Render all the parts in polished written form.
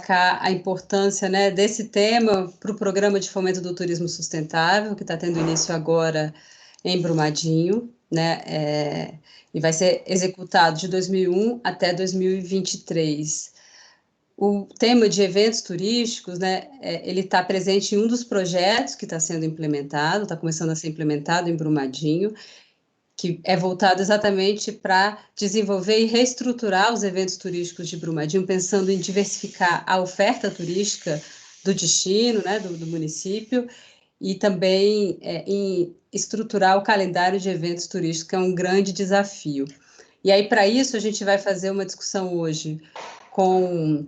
destacar a importância, né, desse tema para o Programa de Fomento do Turismo Sustentável, que está tendo início agora em Brumadinho, né, e vai ser executado de 2001 até 2023. O tema de eventos turísticos, né, ele está presente em um dos projetos que está sendo implementado, está começando a ser implementado em Brumadinho, que é voltado exatamente para desenvolver e reestruturar os eventos turísticos de Brumadinho, pensando em diversificar a oferta turística do destino, né, do município, e também em estruturar o calendário de eventos turísticos, que é um grande desafio. E aí, para isso, a gente vai fazer uma discussão hoje com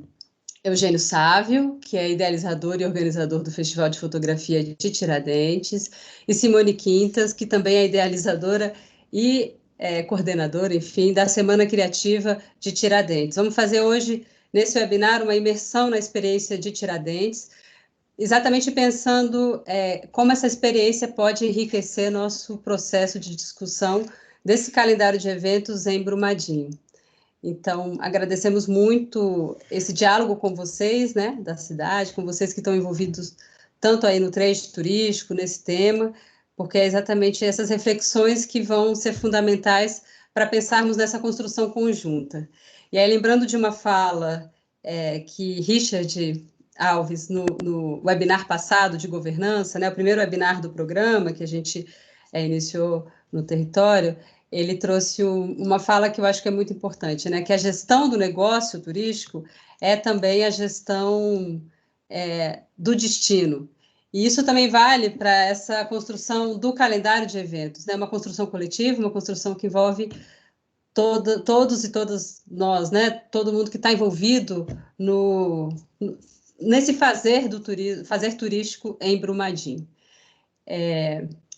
Eugênio Sávio, que é idealizador e organizador do Festival de Fotografia de Tiradentes, e Simone Quintas, que também é idealizadora e coordenadora, enfim, da Semana Criativa de Tiradentes. Vamos fazer hoje, nesse webinar, uma imersão na experiência de Tiradentes, exatamente pensando como essa experiência pode enriquecer nosso processo de discussão desse calendário de eventos em Brumadinho. Então, agradecemos muito esse diálogo com vocês, né, da cidade, com vocês que estão envolvidos tanto aí no trade turístico, nesse tema, porque é exatamente essas reflexões que vão ser fundamentais para pensarmos nessa construção conjunta. E aí, lembrando de uma fala que Richard Alves, no webinar passado de governança, né, o primeiro webinar do programa que a gente iniciou no território, ele trouxe uma fala que eu acho que é muito importante, né? Que a gestão do negócio turístico é também a gestão do destino. E isso também vale para essa construção do calendário de eventos, né? Uma construção coletiva, uma construção que envolve todos e todas nós, né? Todo mundo que está envolvido nesse fazer do turismo, fazer turístico em Brumadinho.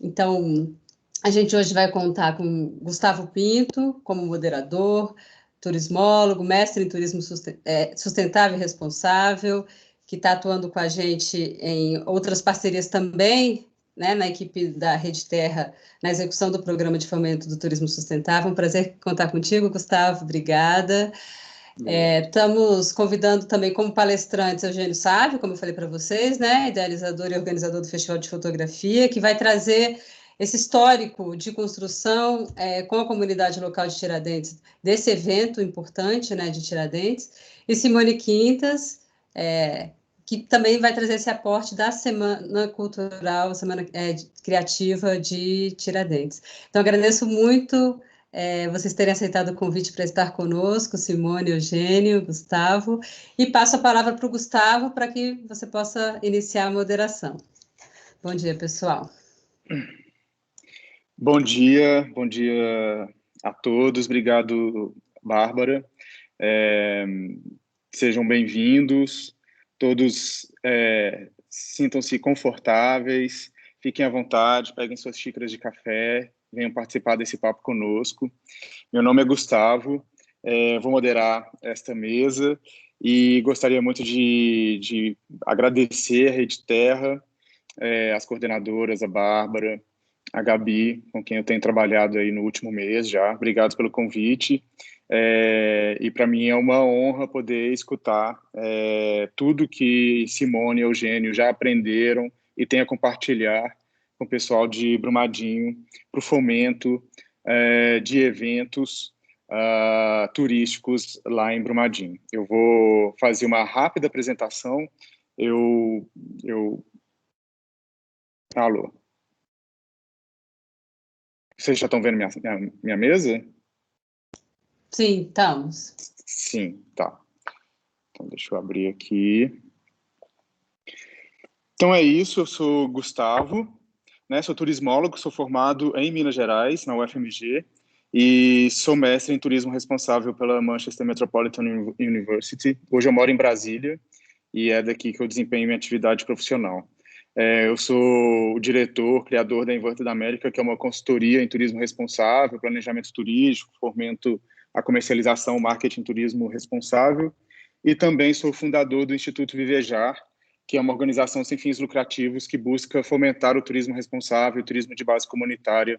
Então, a gente hoje vai contar com Gustavo Pinto, como moderador, turismólogo, mestre em turismo sustentável e responsável, que está atuando com a gente em outras parcerias também, né, na equipe da Rede Terra, na execução do Programa de Fomento do Turismo Sustentável. Um prazer contar contigo, Gustavo, obrigada. Estamos convidando também como palestrantes Eugênio Sávio, como eu falei para vocês, né, idealizador e organizador do Festival de Fotografia, que vai trazer esse histórico de construção com a comunidade local de Tiradentes, desse evento importante, né, de Tiradentes, e Simone Quintas, que também vai trazer esse aporte da Semana Cultural, Semana Criativa de Tiradentes. Então, agradeço muito vocês terem aceitado o convite para estar conosco, Simone, Eugênio, Gustavo, e passo a palavra para o Gustavo para que você possa iniciar a moderação. Bom dia, pessoal. Bom dia a todos. Obrigado, Bárbara. Sejam bem-vindos. Todos sintam-se confortáveis, fiquem à vontade, peguem suas xícaras de café, venham participar desse papo conosco. Meu nome é Gustavo, vou moderar esta mesa e gostaria muito de agradecer a Rede Terra, as coordenadoras, a Bárbara, a Gabi, com quem eu tenho trabalhado aí no último mês já. Obrigado pelo convite. E para mim é uma honra poder escutar tudo que Simone e Eugênio já aprenderam e tem a compartilhar com o pessoal de Brumadinho para o fomento de eventos turísticos lá em Brumadinho. Eu vou fazer uma rápida apresentação. Alô? Vocês já estão vendo minha mesa? Sim, estamos. Sim, tá. Então, deixa eu abrir aqui. Então, é isso. Eu sou Gustavo, né? Sou turismólogo, sou formado em Minas Gerais, na UFMG, e sou mestre em turismo responsável pela Manchester Metropolitan University. Hoje eu moro em Brasília e é daqui que eu desempenho minha atividade profissional. Eu sou o diretor, criador da Inverted da América, que é uma consultoria em turismo responsável, planejamento turístico, fomento a comercialização, marketing turismo responsável, e também sou fundador do Instituto Vivejar, que é uma organização sem fins lucrativos que busca fomentar o turismo responsável e o turismo de base comunitária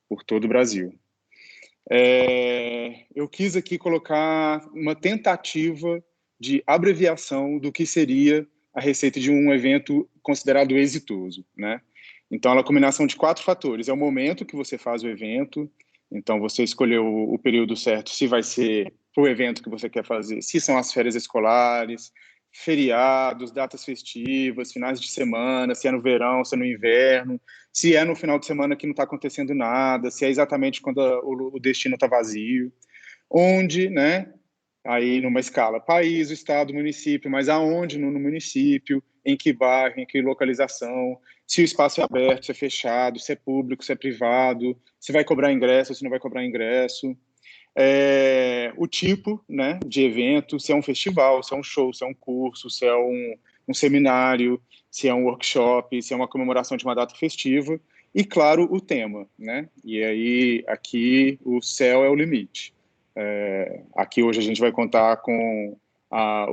por todo o Brasil. Eu quis aqui colocar uma tentativa de abreviação do que seria a receita de um evento considerado exitoso, né? Então, ela é a combinação de 4 fatores. É o momento que você faz o evento, então você escolheu o período certo, se vai ser o evento que você quer fazer, se são as férias escolares, feriados, datas festivas, finais de semana, se é no verão, se é no inverno, se é no final de semana que não está acontecendo nada, se é exatamente quando o destino está vazio, onde, né? Aí numa escala país, estado, município, mas aonde no município, em que bairro, em que localização, se o espaço é aberto, se é fechado, se é público, se é privado, se vai cobrar ingresso, se não vai cobrar ingresso, o tipo, né, de evento, se é um festival, se é um show, se é um curso, se é um seminário, se é um workshop, se é uma comemoração de uma data festiva, e claro, o tema, né? E aí aqui o céu é o limite. Aqui hoje a gente vai contar com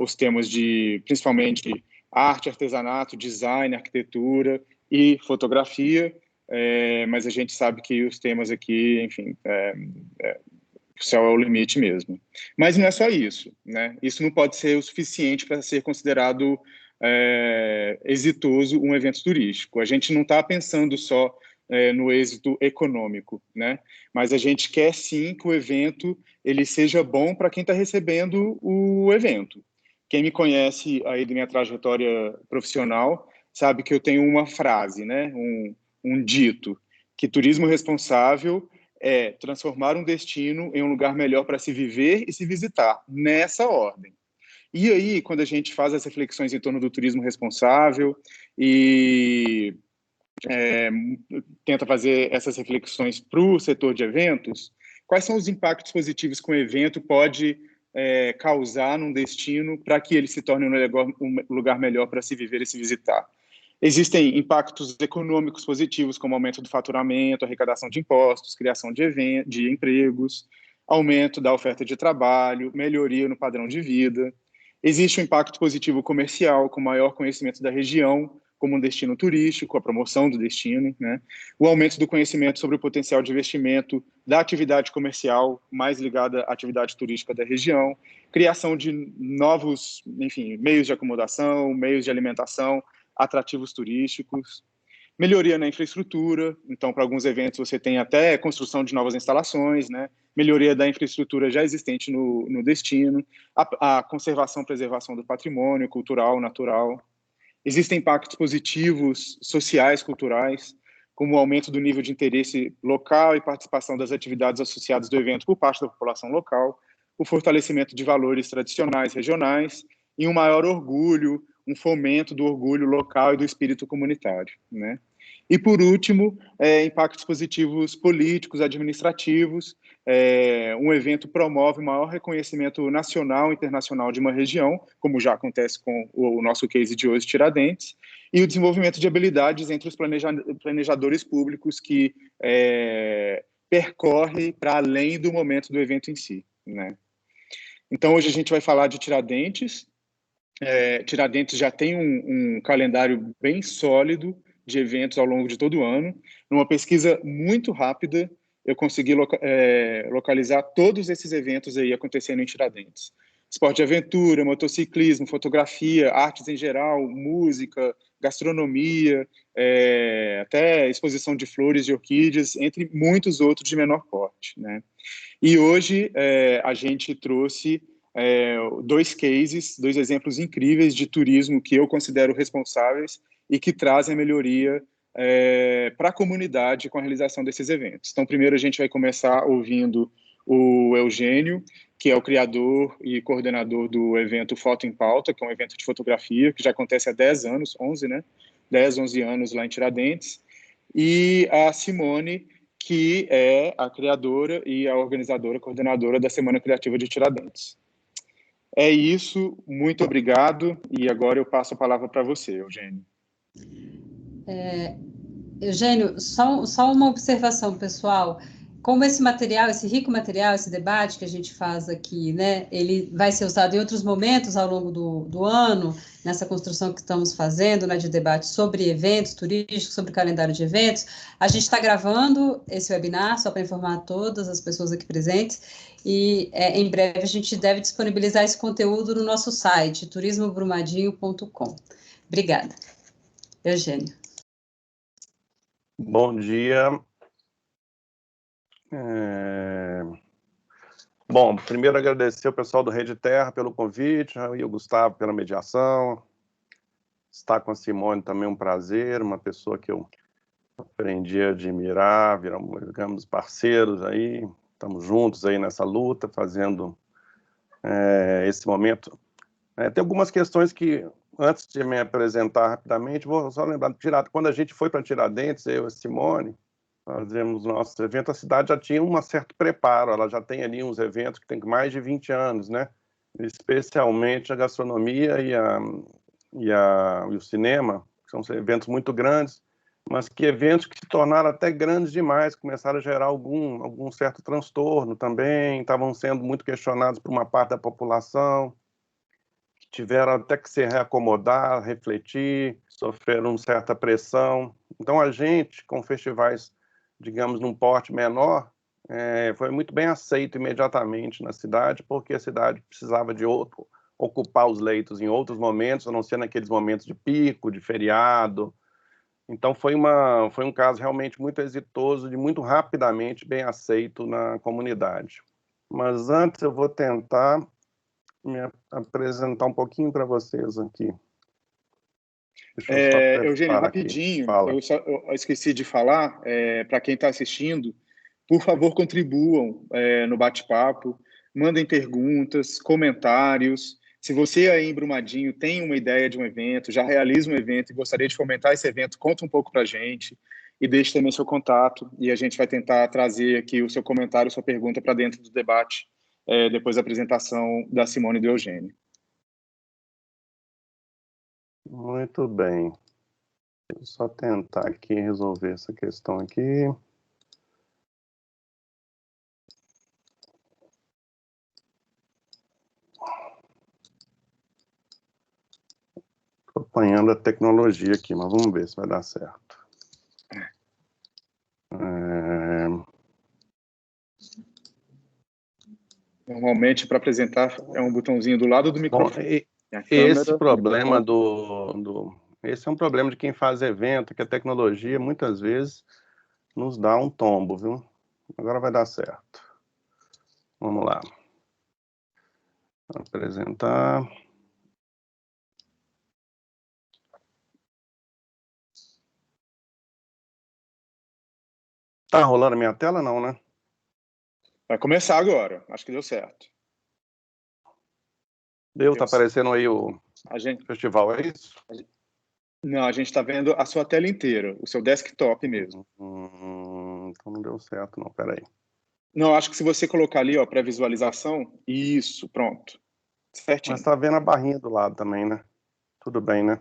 os temas de, principalmente, arte, artesanato, design, arquitetura e fotografia, mas a gente sabe que os temas aqui, enfim, o céu é o limite mesmo. Mas não é só isso, né? Isso não pode ser o suficiente para ser considerado exitoso um evento turístico. A gente não está pensando só no êxito econômico, né? Mas a gente quer sim que o evento ele seja bom para quem está recebendo o evento. Quem me conhece aí da minha trajetória profissional sabe que eu tenho uma frase, né? Um dito, que turismo responsável é transformar um destino em um lugar melhor para se viver e se visitar, nessa ordem. E aí, quando a gente faz as reflexões em torno do turismo responsável e tenta fazer essas reflexões para o setor de eventos, quais são os impactos positivos que um evento pode causar num destino para que ele se torne um lugar melhor para se viver e se visitar? Existem impactos econômicos positivos, como aumento do faturamento, arrecadação de impostos, criação de empregos, aumento da oferta de trabalho, melhoria no padrão de vida. Existe um impacto positivo comercial, com maior conhecimento da região, como um destino turístico, a promoção do destino, né? O aumento do conhecimento sobre o potencial de investimento da atividade comercial mais ligada à atividade turística da região, criação de novos, enfim, meios de acomodação, meios de alimentação, atrativos turísticos, melhoria na infraestrutura, então para alguns eventos você tem até construção de novas instalações, né? Melhoria da infraestrutura já existente no destino, a conservação e preservação do patrimônio cultural, natural. Existem impactos positivos sociais, culturais, como o aumento do nível de interesse local e participação das atividades associadas do evento por parte da população local, o fortalecimento de valores tradicionais, regionais e um maior orgulho, um fomento do orgulho local e do espírito comunitário, né? E, por último, impactos positivos políticos, administrativos. Um evento promove o maior reconhecimento nacional e internacional de uma região, como já acontece com o nosso case de hoje, Tiradentes, e o desenvolvimento de habilidades entre os planejadores públicos que percorre para além do momento do evento em si, né? Então, hoje a gente vai falar de Tiradentes. Tiradentes já tem um calendário bem sólido de eventos ao longo de todo o ano. Numa pesquisa muito rápida, eu consegui localizar todos esses eventos aí acontecendo em Tiradentes. Esporte de aventura, motociclismo, fotografia, artes em geral, música, gastronomia, até exposição de flores e orquídeas, entre muitos outros de menor porte, né? E hoje a gente trouxe 2 cases, 2 exemplos incríveis de turismo que eu considero responsáveis e que trazem melhoria para a comunidade com a realização desses eventos. Então, primeiro a gente vai começar ouvindo o Eugênio, que é o criador e coordenador do evento Foto em Pauta, que é um evento de fotografia que já acontece há 10 anos, 11, né? 10, 11 anos lá em Tiradentes. E a Simone, que é a criadora e a organizadora, coordenadora da Semana Criativa de Tiradentes. É isso, muito obrigado, e agora eu passo a palavra para você, Eugênio. Eugênio, só uma observação, pessoal. como esse material, esse rico material, esse debate que a gente faz aqui, né, ele vai ser usado em outros momentos ao longo do ano, nessa construção que estamos fazendo, né, de debate sobre eventos turísticos, sobre calendário de eventos. A gente está gravando esse webinar, só para informar a todas as pessoas aqui presentes, e em breve a gente deve disponibilizar esse conteúdo no nosso site, turismobrumadinho.com. Obrigada. Eugênio. Bom dia. Bom, primeiro agradecer ao pessoal do Rede Terra pelo convite, e o Gustavo pela mediação. Estar com a Simone também é um prazer, uma pessoa que eu aprendi a admirar, viramos parceiros aí, estamos juntos aí nessa luta, fazendo esse momento. Tem algumas questões que, antes de me apresentar rapidamente, vou só lembrar, quando a gente foi para Tiradentes, eu e a Simone, fazemos nosso evento, a cidade já tinha um certo preparo, ela já tem ali uns eventos que tem mais de 20 anos, né? Especialmente a gastronomia e o cinema, que são eventos muito grandes, mas que eventos que se tornaram até grandes demais, começaram a gerar algum certo transtorno também, estavam sendo muito questionados por uma parte da população, que tiveram até que se reacomodar, refletir, sofreram uma certa pressão. Então a gente, com festivais, digamos, num porte menor, foi muito bem aceito imediatamente na cidade, porque a cidade precisava de ocupar os leitos em outros momentos, a não ser naqueles momentos de pico, de feriado. Então foi um caso realmente muito exitoso, de muito rapidamente bem aceito na comunidade. Mas antes eu vou tentar me apresentar um pouquinho para vocês aqui. Eugênio, rapidinho, eu esqueci de falar, para quem está assistindo, por favor, contribuam no bate-papo, mandem perguntas, comentários. Se você aí em Brumadinho tem uma ideia de um evento, já realiza um evento e gostaria de fomentar esse evento, conta um pouco para a gente e deixe também seu contato, e a gente vai tentar trazer aqui o seu comentário, sua pergunta para dentro do debate, depois da apresentação da Simone e do Eugênio. Muito bem. Vou só tentar aqui resolver essa questão aqui. Estou apanhando a tecnologia aqui, mas vamos ver se vai dar certo. Normalmente, para apresentar, é um botãozinho do lado do microfone. Bom, esse problema esse é um problema de quem faz evento, que a tecnologia, muitas vezes, nos dá um tombo, viu? Agora vai dar certo. Vamos lá. Apresentar. Tá rolando a minha tela, não, né? Vai começar agora. Acho que deu certo. Tá aparecendo aí o festival, é isso? Não, a gente está vendo a sua tela inteira, o seu desktop mesmo. Então não deu certo, não. Peraí. Não, acho que se você colocar ali, ó, pré-visualização, isso, pronto. Certinho. Mas tá vendo a barrinha do lado também, né? Tudo bem, né?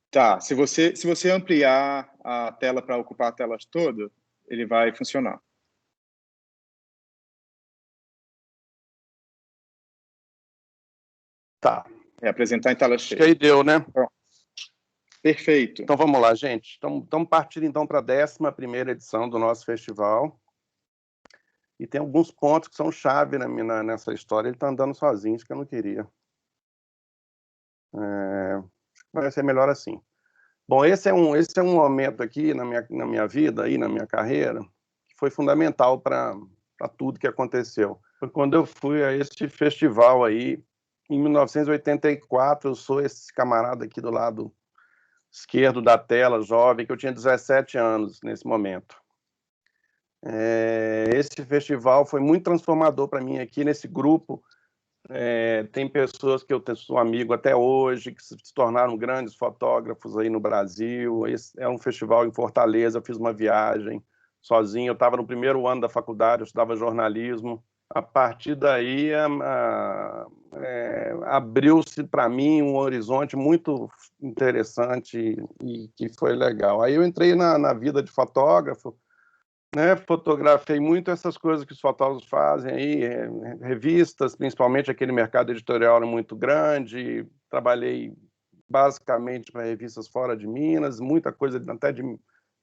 Tá, se você ampliar a tela para ocupar a tela toda, ele vai funcionar. Tá. Apresentar em tela cheia. Acho que aí deu, né? Pronto. Perfeito. Então vamos lá, gente. Estamos partindo então para a 11ª edição do nosso festival. E tem alguns pontos que são chave nessa história. Ele está andando sozinho, isso que eu não queria. Vai ser melhor assim. Bom, esse é um momento aqui na minha vida, aí, na minha carreira, que foi fundamental para tudo que aconteceu. Foi quando eu fui a esse festival aí, em 1984. Eu sou esse camarada aqui do lado esquerdo da tela, jovem, que eu tinha 17 anos nesse momento. Esse festival foi muito transformador para mim aqui nesse grupo. Tem pessoas que eu sou amigo até hoje, que se tornaram grandes fotógrafos aí no Brasil. Esse é um festival em Fortaleza, eu fiz uma viagem sozinho, eu estava no primeiro ano da faculdade, eu estudava jornalismo. A partir daí, abriu-se para mim um horizonte muito interessante e que foi legal. Aí eu entrei na vida de fotógrafo, né? Fotografei muito essas coisas que os fotógrafos fazem aí, revistas, principalmente aquele mercado editorial era muito grande, trabalhei basicamente para revistas fora de Minas, muita coisa até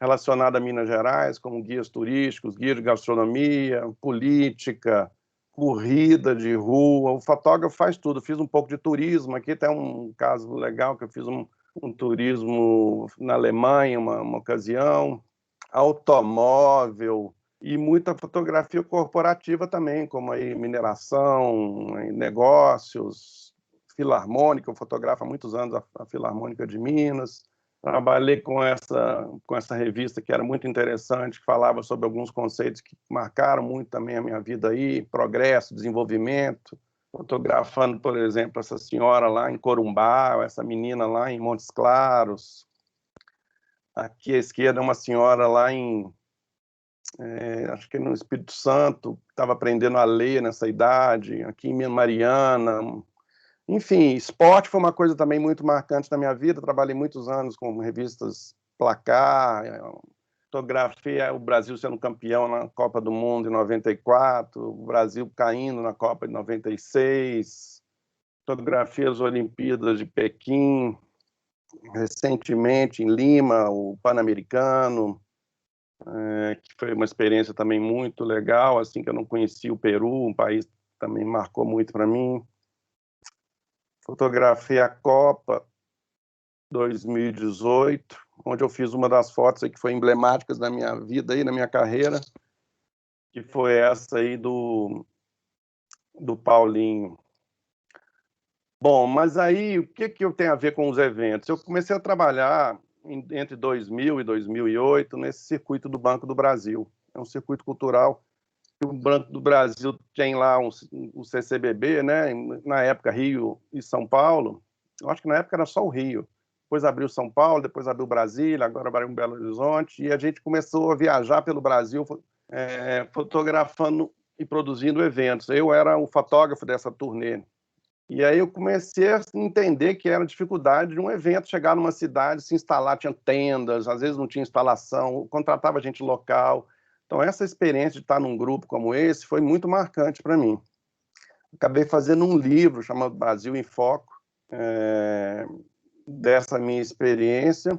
relacionada a Minas Gerais, como guias turísticos, guias de gastronomia, política, corrida de rua. O fotógrafo faz tudo. Fiz um pouco de turismo. Aqui tem um caso legal que eu fiz um turismo na Alemanha, uma ocasião, automóvel e muita fotografia corporativa também, como aí mineração, negócios, filarmônica. Eu fotografo há muitos anos a Filarmônica de Minas. Trabalhei com essa revista que era muito interessante, que falava sobre alguns conceitos que marcaram muito também a minha vida aí, progresso, desenvolvimento, fotografando, por exemplo, essa senhora lá em Corumbá, essa menina lá em Montes Claros. Aqui à esquerda é uma senhora lá acho que no Espírito Santo, estava aprendendo a ler nessa idade, aqui em Mariana. Enfim, esporte foi uma coisa também muito marcante na minha vida. Trabalhei muitos anos com revistas Placar, fotografei o Brasil sendo campeão na Copa do Mundo em 94, o Brasil caindo na Copa de 96, fotografei as Olimpíadas de Pequim, recentemente em Lima, o Pan-Americano, que foi uma experiência também muito legal, assim, que eu não conhecia o Peru, um país que também marcou muito para mim. Fotografei a Copa 2018, onde eu fiz uma das fotos aí que foi emblemáticas da minha vida aí, na minha carreira, que foi essa aí do Paulinho. Bom, mas aí, o que eu tenho a ver com os eventos? Eu comecei a trabalhar entre 2000 e 2008 nesse circuito do Banco do Brasil. É um circuito cultural que o Banco do Brasil tem lá o CCBB, né? Na época Rio e São Paulo. Eu acho que na época era só o Rio. Depois abriu São Paulo, depois abriu Brasília, agora abriu Belo Horizonte, e a gente começou a viajar pelo Brasil, fotografando e produzindo eventos. Eu era o fotógrafo dessa turnê. E aí eu comecei a entender que era a dificuldade de um evento chegar numa cidade, se instalar, tinha tendas, às vezes não tinha instalação, contratava gente local. Então essa experiência de estar num grupo como esse foi muito marcante para mim. Acabei fazendo um livro chamado Brasil em Foco, dessa minha experiência.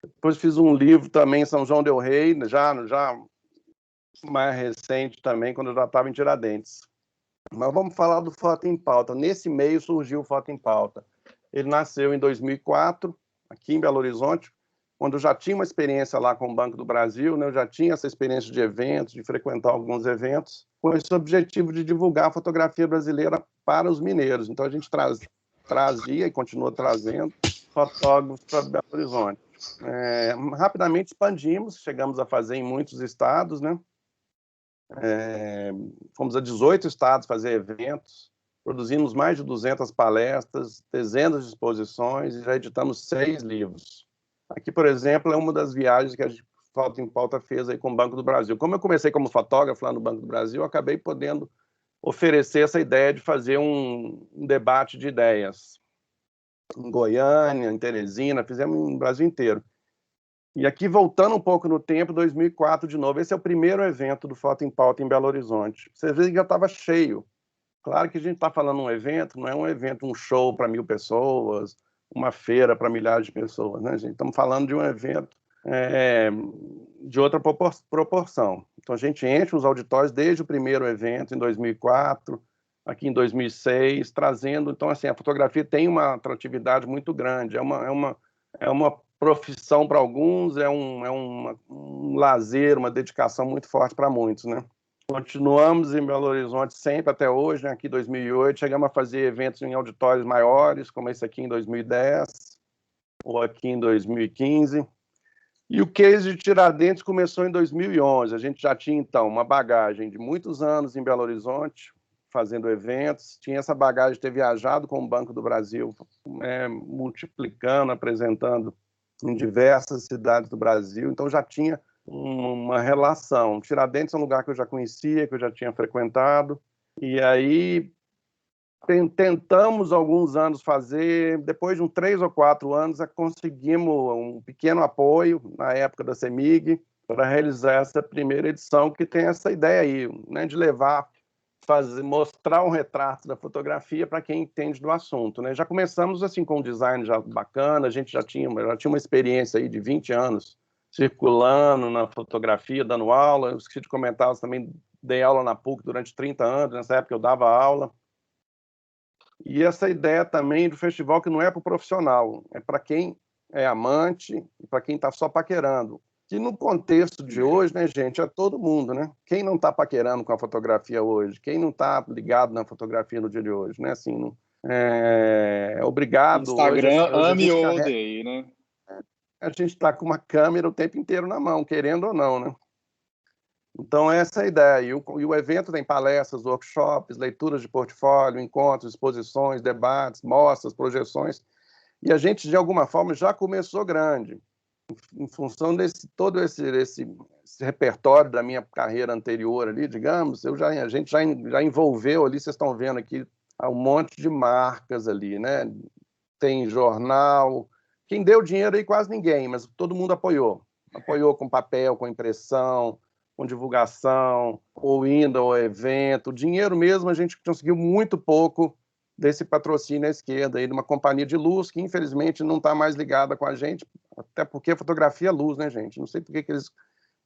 Depois fiz um livro também em São João del Rei, já mais recente também, quando eu já estava em Tiradentes. Mas vamos falar do Foto em Pauta. Nesse meio surgiu o Foto em Pauta. Ele nasceu em 2004, aqui em Belo Horizonte, quando eu já tinha uma experiência lá com o Banco do Brasil, né? Eu já tinha essa experiência de eventos, de frequentar alguns eventos, com esse objetivo de divulgar a fotografia brasileira para os mineiros. Então a gente trazia e continua trazendo fotógrafos para Belo Horizonte. Rapidamente expandimos, chegamos a fazer em muitos estados, né? Fomos a 18 estados fazer eventos, produzimos mais de 200 palestras, dezenas de exposições e já editamos 6 livros. Aqui, por exemplo, é uma das viagens que a gente Foto em Pauta fez aí com o Banco do Brasil. Como eu comecei como fotógrafo lá no Banco do Brasil, eu acabei podendo oferecer essa ideia de fazer um debate de ideias. Em Goiânia, em Teresina, fizemos no Brasil inteiro. E aqui, voltando um pouco no tempo, 2004 de novo, esse é o primeiro evento do Foto em Pauta em Belo Horizonte. Você vê que já estava cheio. Claro que a gente está falando um evento, não é um evento, um show para 1000 pessoas, uma feira para milhares de pessoas, né, gente? Estamos falando de um evento de outra proporção. Então, a gente enche os auditórios desde o primeiro evento, em 2004, aqui em 2006, trazendo... Então, assim, a fotografia tem uma atratividade muito grande, é uma profissão para alguns, é um lazer, uma dedicação muito forte para muitos, né? Continuamos em Belo Horizonte sempre até hoje, né? Aqui em 2008, chegamos a fazer eventos em auditórios maiores, como esse aqui em 2010, ou aqui em 2015. E o case de Tiradentes começou em 2011. A gente já tinha, então, uma bagagem de muitos anos em Belo Horizonte, fazendo eventos, tinha essa bagagem de ter viajado com o Banco do Brasil, multiplicando, apresentando em diversas cidades do Brasil, então já tinha uma relação. Tiradentes é um lugar que eu já conhecia, que eu já tinha frequentado, e aí tentamos alguns anos fazer, depois de uns 3 ou 4 anos, conseguimos um pequeno apoio, na época da CEMIG, para realizar essa primeira edição, que tem essa ideia aí, né, de levar, mostrar um retrato da fotografia para quem entende do assunto, né? Já começamos assim com um design já bacana, a gente já tinha uma experiência aí de 20 anos circulando na fotografia, dando aula. Eu esqueci de comentar, eu também dei aula na PUC durante 30 anos, nessa época eu dava aula. E essa ideia também do festival que não é para o profissional, é para quem é amante, para quem está só paquerando. Que no contexto de hoje, né, gente, é todo mundo, né? Quem não está paquerando com a fotografia hoje? Quem não está ligado na fotografia no dia de hoje, né? Assim, não, obrigado. Instagram, hoje ame ou odeie, né? A gente está com uma câmera o tempo inteiro na mão, querendo ou não, né? Então, essa é a ideia. E o evento tem palestras, workshops, leituras de portfólio, encontros, exposições, debates, mostras, projeções. E a gente, de alguma forma, já começou grande. Em função desse todo esse repertório da minha carreira anterior ali, digamos, a gente já envolveu ali, vocês estão vendo aqui, um monte de marcas ali, né? Tem jornal. Quem deu dinheiro aí quase ninguém, mas todo mundo apoiou. Apoiou com papel, com impressão, com divulgação, ou indo ao evento. O dinheiro mesmo a gente conseguiu muito pouco desse patrocínio à esquerda, aí, de uma companhia de luz que, infelizmente, não está mais ligada com a gente, até porque a fotografia é luz, né, gente? Não sei por que eles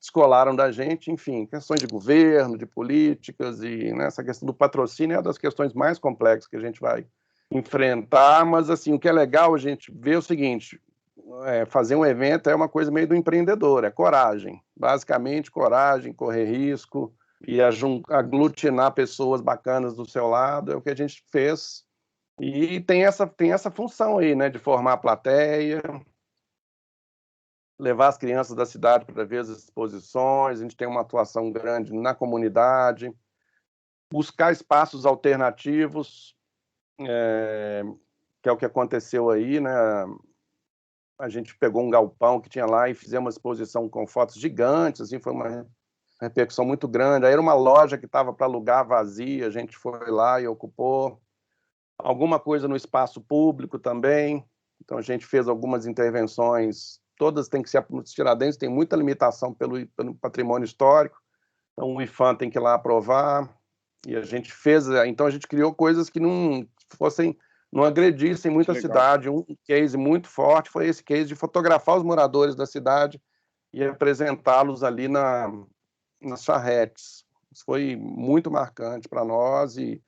descolaram da gente, enfim, questões de governo, de políticas, e né, essa questão do patrocínio é uma das questões mais complexas que a gente vai enfrentar, mas, assim, o que é legal a gente ver é o seguinte, fazer um evento é uma coisa meio do empreendedor, é coragem, basicamente coragem, correr risco, e aglutinar pessoas bacanas do seu lado, é o que a gente fez. E tem essa função aí, né, de formar a plateia, levar as crianças da cidade para ver as exposições, a gente tem uma atuação grande na comunidade, buscar espaços alternativos, que é o que aconteceu aí, né? A gente pegou um galpão que tinha lá e fizemos uma exposição com fotos gigantes, assim, foi uma repercussão muito grande. Aí era uma loja que estava para alugar vazia, a gente foi lá e ocupou. Alguma coisa no espaço público também. Então a gente fez algumas intervenções, todas têm que ser, os Tiradentes tem muita limitação pelo patrimônio histórico, então o IPHAN tem que ir lá aprovar, e a gente fez, então a gente criou coisas que não agredissem muito a cidade. Um case muito forte foi esse case de fotografar os moradores da cidade e apresentá-los ali nas charretes. Isso foi muito marcante para nós e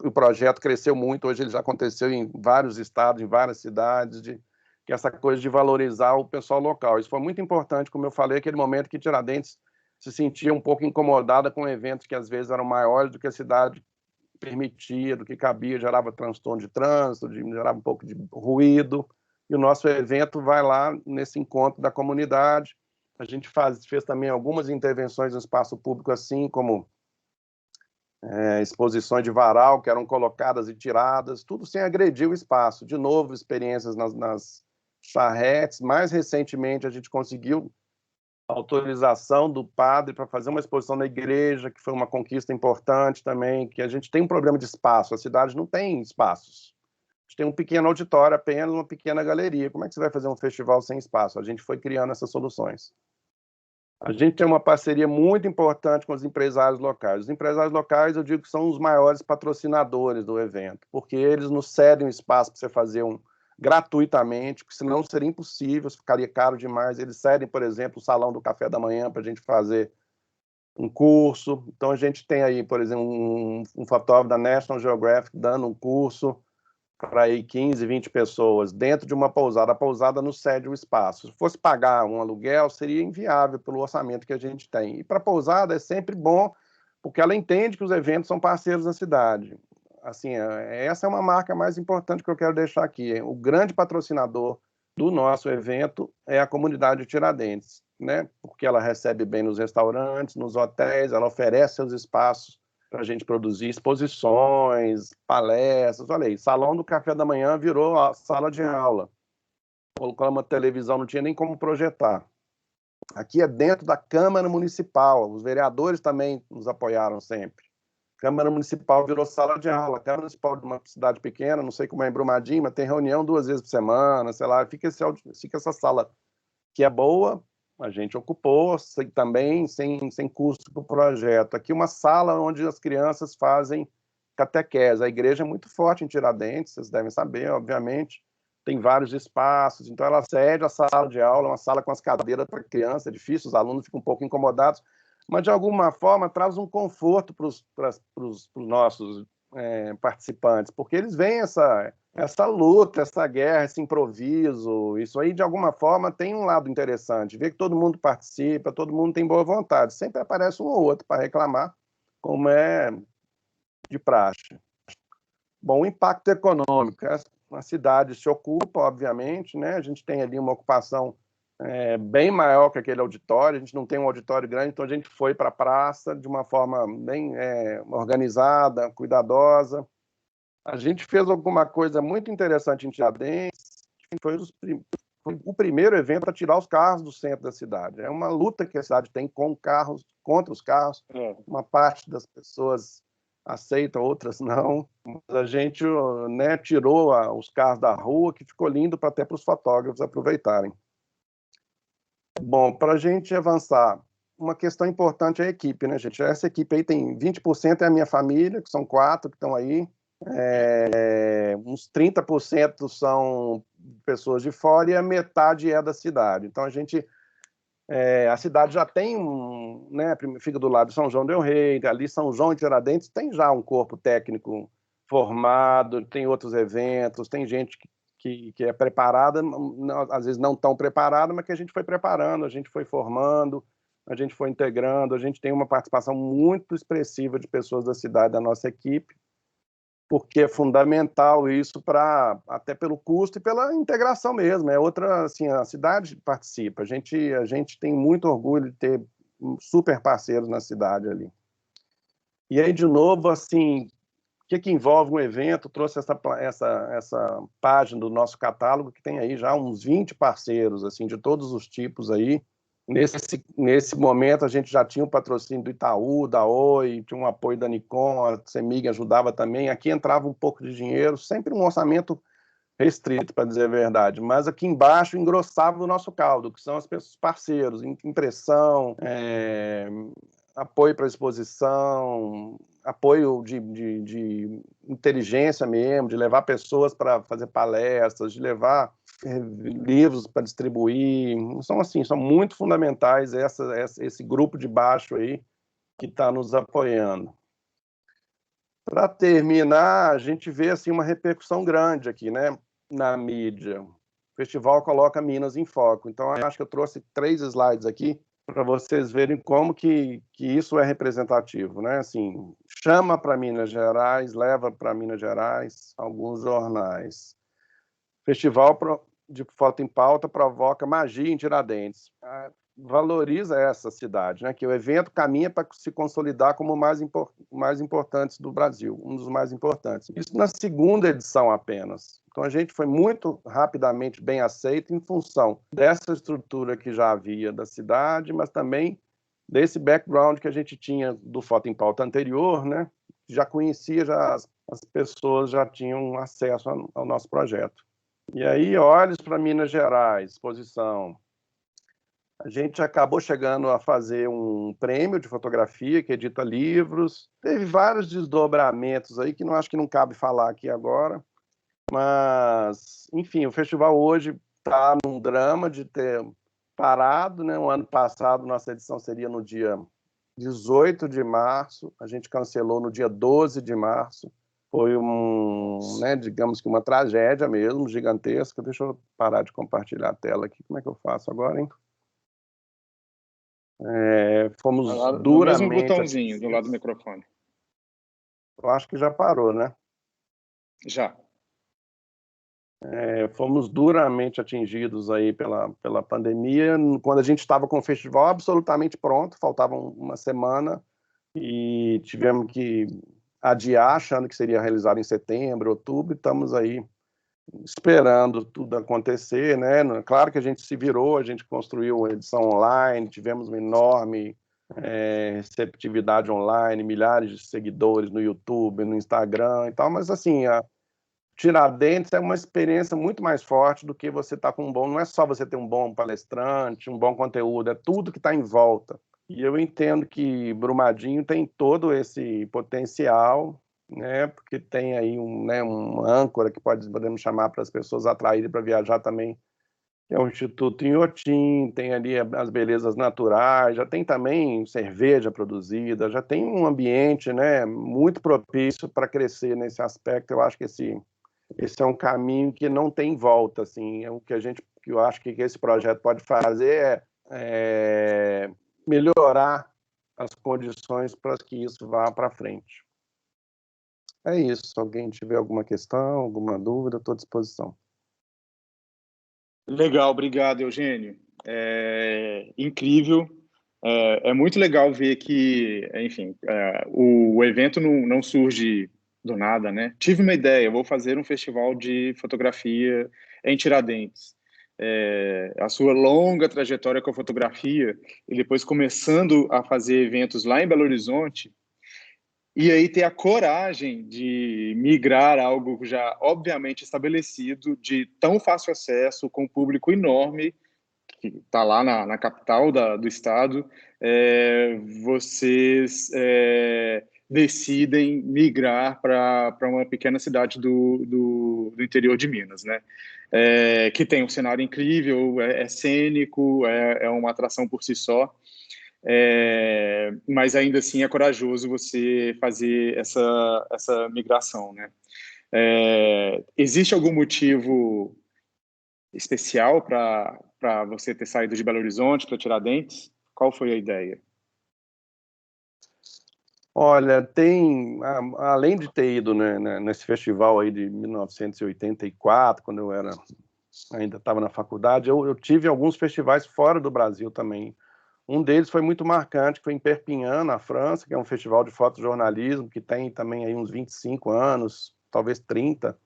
o projeto cresceu muito. Hoje ele já aconteceu em vários estados, em várias cidades, que essa coisa de valorizar o pessoal local. Isso foi muito importante, como eu falei, aquele momento que Tiradentes se sentia um pouco incomodada com eventos que às vezes eram maiores do que a cidade permitia, do que cabia, gerava transtorno de trânsito, gerava um pouco de ruído. E o nosso evento vai lá nesse encontro da comunidade. A gente fez também algumas intervenções no espaço público, assim como exposições de varal que eram colocadas e tiradas, tudo sem agredir o espaço. De novo, experiências nas charretes. Mais recentemente, a gente conseguiu autorização do padre para fazer uma exposição na igreja, que foi uma conquista importante também, que a gente tem um problema de espaço, a cidade não tem espaços. A gente tem um pequeno auditório apenas, uma pequena galeria. Como é que você vai fazer um festival sem espaço? A gente foi criando essas soluções. A gente tem uma parceria muito importante com os empresários locais. Os empresários locais, eu digo que são os maiores patrocinadores do evento, porque eles nos cedem um espaço para você fazer gratuitamente, porque senão seria impossível, ficaria caro demais. Eles cedem, por exemplo, o salão do café da manhã para a gente fazer um curso. Então, a gente tem aí, por exemplo, um fotógrafo da National Geographic dando um curso para aí 15, 20 pessoas dentro de uma pousada. A pousada nos cede o espaço. Se fosse pagar um aluguel, seria inviável pelo orçamento que a gente tem. E para a pousada é sempre bom, porque ela entende que os eventos são parceiros da cidade. Assim, essa é uma marca mais importante que eu quero deixar aqui. O grande patrocinador do nosso evento é a comunidade de Tiradentes, né? Porque ela recebe bem nos restaurantes, nos hotéis, ela oferece seus espaços para a gente produzir exposições, palestras. Olha aí, salão do café da manhã virou a sala de aula. Colocou uma televisão, não tinha nem como projetar. Aqui é dentro da Câmara Municipal, os vereadores também nos apoiaram sempre. Câmara Municipal virou sala de aula. Câmara Municipal de uma cidade pequena, não sei como é em Brumadinho, mas tem reunião 2 vezes por semana, sei lá, fica essa sala que é boa, a gente ocupou também sem custo para o projeto. Aqui uma sala onde as crianças fazem catequese. A igreja é muito forte em Tiradentes, vocês devem saber, obviamente. Tem vários espaços, então ela cede a sala de aula, uma sala com as cadeiras para criança, é difícil, os alunos ficam um pouco incomodados, mas de alguma forma traz um conforto para os nossos participantes, porque eles veem essa luta, essa guerra, esse improviso, isso aí de alguma forma tem um lado interessante, ver que todo mundo participa, todo mundo tem boa vontade, sempre aparece um ou outro para reclamar, como é de praxe. Bom, o impacto econômico, a cidade se ocupa, obviamente, né? A gente tem ali uma ocupação bem maior que aquele auditório, a gente não tem um auditório grande, então a gente foi para a praça de uma forma bem organizada, cuidadosa. A gente fez alguma coisa muito interessante em Tiradentes, que foi o primeiro evento a tirar os carros do centro da cidade. É uma luta que a cidade tem com carros, contra os carros. Uma parte das pessoas aceita, outras não. Mas a gente, né, tirou os carros da rua, que ficou lindo até para os fotógrafos aproveitarem. Bom, para a gente avançar, uma questão importante é a equipe, né, gente? Essa equipe aí tem 20% é a minha família, que são 4 que estão aí. Uns 30% são pessoas de fora e a metade é da cidade. Então, a cidade já tem né, fica do lado de São João del Rei, ali São João e Tiradentes tem já um corpo técnico formado, tem outros eventos, tem gente que é preparada, às vezes não tão preparada, mas que a gente foi preparando, a gente foi formando, a gente foi integrando, a gente tem uma participação muito expressiva de pessoas da cidade, da nossa equipe, porque é fundamental isso até pelo custo e pela integração mesmo. É outra, assim, a cidade participa. A gente tem muito orgulho de ter super parceiros na cidade ali. E aí, de novo, assim, o que envolve um evento? Trouxe essa página do nosso catálogo, que tem aí já uns 20 parceiros, assim, de todos os tipos aí. Nesse momento, a gente já tinha o patrocínio do Itaú, da Oi, tinha um apoio da Nikon, a CEMIG ajudava também. Aqui entrava um pouco de dinheiro, sempre um orçamento restrito, para dizer a verdade. Mas aqui embaixo engrossava o nosso caldo, que são os parceiros, impressão, apoio para exposição, apoio de inteligência mesmo, de levar pessoas para fazer palestras, de levar livros para distribuir. São muito fundamentais esse grupo de baixo aí que está nos apoiando. Para terminar, a gente vê assim, uma repercussão grande aqui, né, na mídia. O festival coloca Minas em foco. Então, acho que eu trouxe 3 slides aqui para vocês verem como que isso é representativo, né? Assim, chama para Minas Gerais, leva para Minas Gerais alguns jornais. Festival de Foto em Pauta provoca magia em Tiradentes. Valoriza essa cidade, né? Que o evento caminha para se consolidar como o mais importantes do Brasil, um dos mais importantes. Isso na 2ª edição apenas. Então a gente foi muito rapidamente bem aceito em função dessa estrutura que já havia da cidade, mas também desse background que a gente tinha do Foto em Pauta anterior, né? Já conhecia, as pessoas já tinham acesso ao nosso projeto. E aí, olhos para Minas Gerais, exposição. A gente acabou chegando a fazer um prêmio de fotografia que edita livros. Teve vários desdobramentos aí que acho que não cabe falar aqui agora. Mas, enfim, o festival hoje está num drama de ter parado, né? O ano passado, nossa edição seria no dia 18 de março. A gente cancelou no dia 12 de março. Foi né, digamos que uma tragédia mesmo, gigantesca. Deixa eu parar de compartilhar a tela aqui. Como é que eu faço agora, hein? Fomos duramente... No mesmo botãozinho, do lado do microfone. Eu acho que já parou, né? Já. Fomos duramente atingidos aí pela pandemia. Quando a gente estava com o festival absolutamente pronto, faltava uma semana, e tivemos que adiar, achando que seria realizado em setembro, outubro, e estamos aí esperando tudo acontecer, né? Claro que a gente se virou, a gente construiu uma edição online, tivemos uma enorme receptividade online, milhares de seguidores no YouTube, no Instagram e tal, mas assim, Tiradentes é uma experiência muito mais forte do que você estar com um bom... Não é só você ter um bom palestrante, um bom conteúdo, é tudo que está em volta. E eu entendo que Brumadinho tem todo esse potencial, né, porque tem aí uma âncora que podemos chamar para as pessoas atraírem para viajar também, que é o Instituto Inhotim, tem ali as belezas naturais, já tem também cerveja produzida, já tem um ambiente, né, muito propício para crescer nesse aspecto. Eu acho que esse é um caminho que não tem volta, assim, que eu acho que esse projeto pode fazer é melhorar as condições para que isso vá para frente. É isso. Se alguém tiver alguma questão, alguma dúvida, estou à disposição. Legal, obrigado, Eugênio. Incrível. É muito legal ver que, enfim, o evento não surge do nada, né? Tive uma ideia, vou fazer um festival de fotografia em Tiradentes. A sua longa trajetória com a fotografia e depois começando a fazer eventos lá em Belo Horizonte, e aí ter a coragem de migrar algo já obviamente estabelecido, de tão fácil acesso, com um público enorme, que está lá na capital do estado, vocês decidem migrar para uma pequena cidade do interior de Minas, né? Que tem um cenário incrível, é cênico, é uma atração por si só. Mas ainda assim é corajoso você fazer essa migração, né? Existe algum motivo especial para você ter saído de Belo Horizonte para Tiradentes? Qual foi a ideia? Olha, além de ter ido, né, nesse festival aí de 1984, quando eu ainda estava na faculdade, eu tive alguns festivais fora do Brasil também. Um deles foi muito marcante, que foi em Perpignan, na França, que é um festival de fotojornalismo que tem também aí uns 25 anos, talvez 30.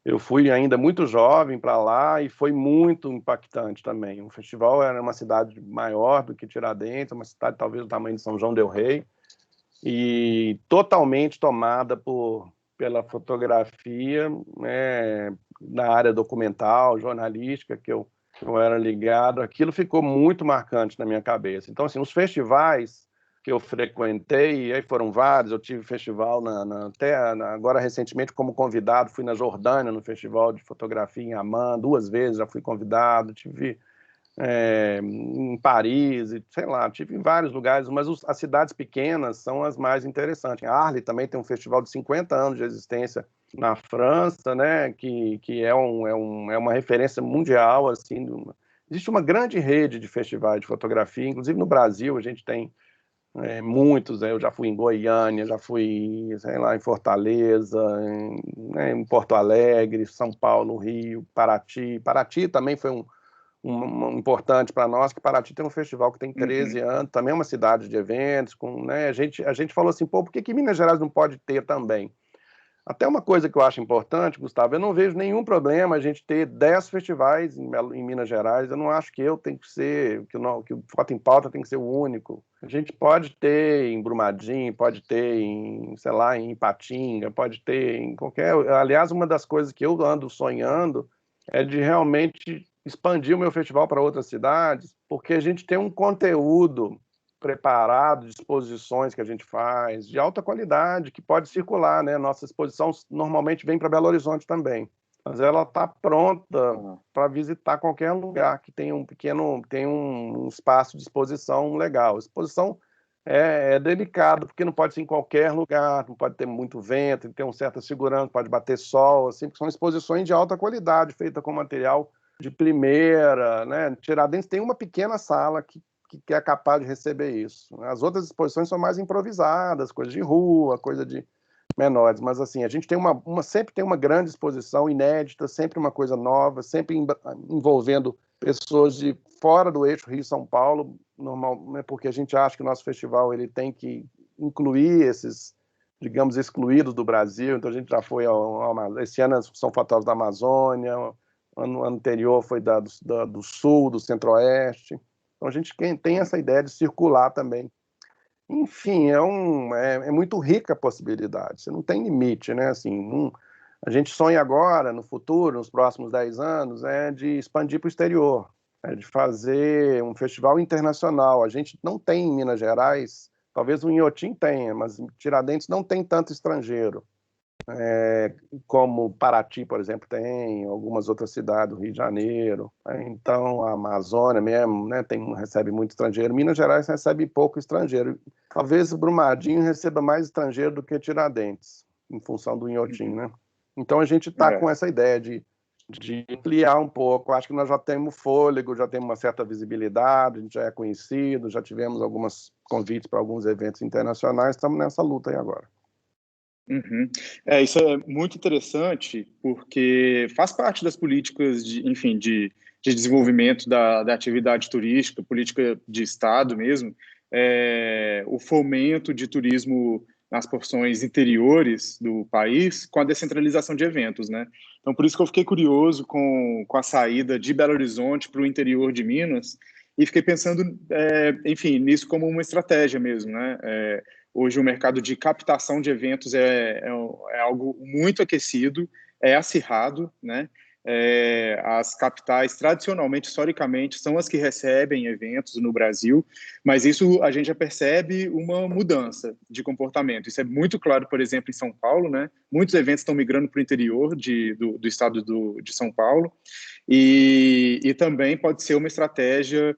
Eu fui ainda muito jovem para lá e foi muito impactante também. O festival era uma cidade maior do que Tiradentes, uma cidade talvez do tamanho de São João del Rei, e totalmente tomada pela fotografia, né, na área documental, jornalística, que eu era ligado. Aquilo ficou muito marcante na minha cabeça. Então, assim, os festivais que eu frequentei, e aí foram vários, eu tive festival agora recentemente como convidado, fui na Jordânia, no festival de fotografia em Amman, 2 vezes já fui convidado, tive em Paris, sei lá, tive em vários lugares, mas as cidades pequenas são as mais interessantes. Arles também tem um festival de 50 anos de existência na França, né, que é uma referência mundial, assim. Existe uma grande rede de festivais de fotografia, inclusive no Brasil a gente tem muitos. Eu já fui em Goiânia, já fui, sei lá, em Fortaleza, em Porto Alegre, São Paulo, Rio, Paraty. Paraty também foi um importante para nós, que Paraty tem um festival que tem 13 anos, também é uma cidade de eventos, né, a gente falou assim, pô, por que Minas Gerais não pode ter também? Até uma coisa que eu acho importante, Gustavo, eu não vejo nenhum problema a gente ter 10 festivais em Minas Gerais. Eu não acho que que o Foto em Pauta tem que ser o único. A gente pode ter em Brumadinho, pode ter sei lá, em Ipatinga, pode ter em qualquer... Aliás, uma das coisas que eu ando sonhando é de realmente expandir o meu festival para outras cidades, porque a gente tem um conteúdo preparado, de exposições que a gente faz, de alta qualidade, que pode circular, né? Nossa exposição normalmente vem para Belo Horizonte também, mas ela está pronta para visitar qualquer lugar que tenha um espaço de exposição legal. A exposição é delicado, porque não pode ser em qualquer lugar, não pode ter muito vento, tem que ter uma certa segurança, pode bater sol, assim, porque são exposições de alta qualidade, feitas com material de primeira, né? Tiradentes tem uma pequena sala que é capaz de receber isso. As outras exposições são mais improvisadas, coisas de rua, coisa de menores, mas assim, a gente tem sempre tem uma grande exposição inédita, sempre uma coisa nova, sempre envolvendo pessoas de fora do eixo Rio-São Paulo, normal, né, porque a gente acha que o nosso festival ele tem que incluir esses, digamos, excluídos do Brasil. Então a gente já foi esse ano são fotógrafos da Amazônia, ano anterior foi do Sul, do Centro-Oeste. Então a gente tem essa ideia de circular também. Enfim, é muito rica a possibilidade, você não tem limite, né? Assim, A gente sonha agora, no futuro, nos próximos 10 anos, de expandir para o exterior, de fazer um festival internacional. A gente não tem em Minas Gerais, talvez o Inhotim tenha, mas Tiradentes não tem tanto estrangeiro, como Paraty, por exemplo, tem, algumas outras cidades, do Rio de Janeiro. Então, a Amazônia mesmo, né, recebe muito estrangeiro. Minas Gerais recebe pouco estrangeiro. Talvez o Brumadinho receba mais estrangeiro do que Tiradentes, em função do Inhotim, né? Então, a gente está com essa ideia de ampliar um pouco. Acho que nós já temos fôlego, já temos uma certa visibilidade, a gente já é conhecido, já tivemos alguns convites para alguns eventos internacionais, estamos nessa luta aí agora. Uhum. Isso é muito interessante, porque faz parte das políticas de desenvolvimento da atividade turística, política de Estado mesmo, o fomento de turismo nas porções interiores do país com a descentralização de eventos, né? Então, por isso que eu fiquei curioso com a saída de Belo Horizonte para o interior de Minas e fiquei pensando, enfim, nisso como uma estratégia mesmo, né? Hoje o mercado de captação de eventos é algo muito aquecido, é acirrado, né? As capitais, tradicionalmente, historicamente, são as que recebem eventos no Brasil, mas isso a gente já percebe uma mudança de comportamento. Isso é muito claro, por exemplo, em São Paulo, né? Muitos eventos estão migrando para o interior do estado de São Paulo, e também pode ser uma estratégia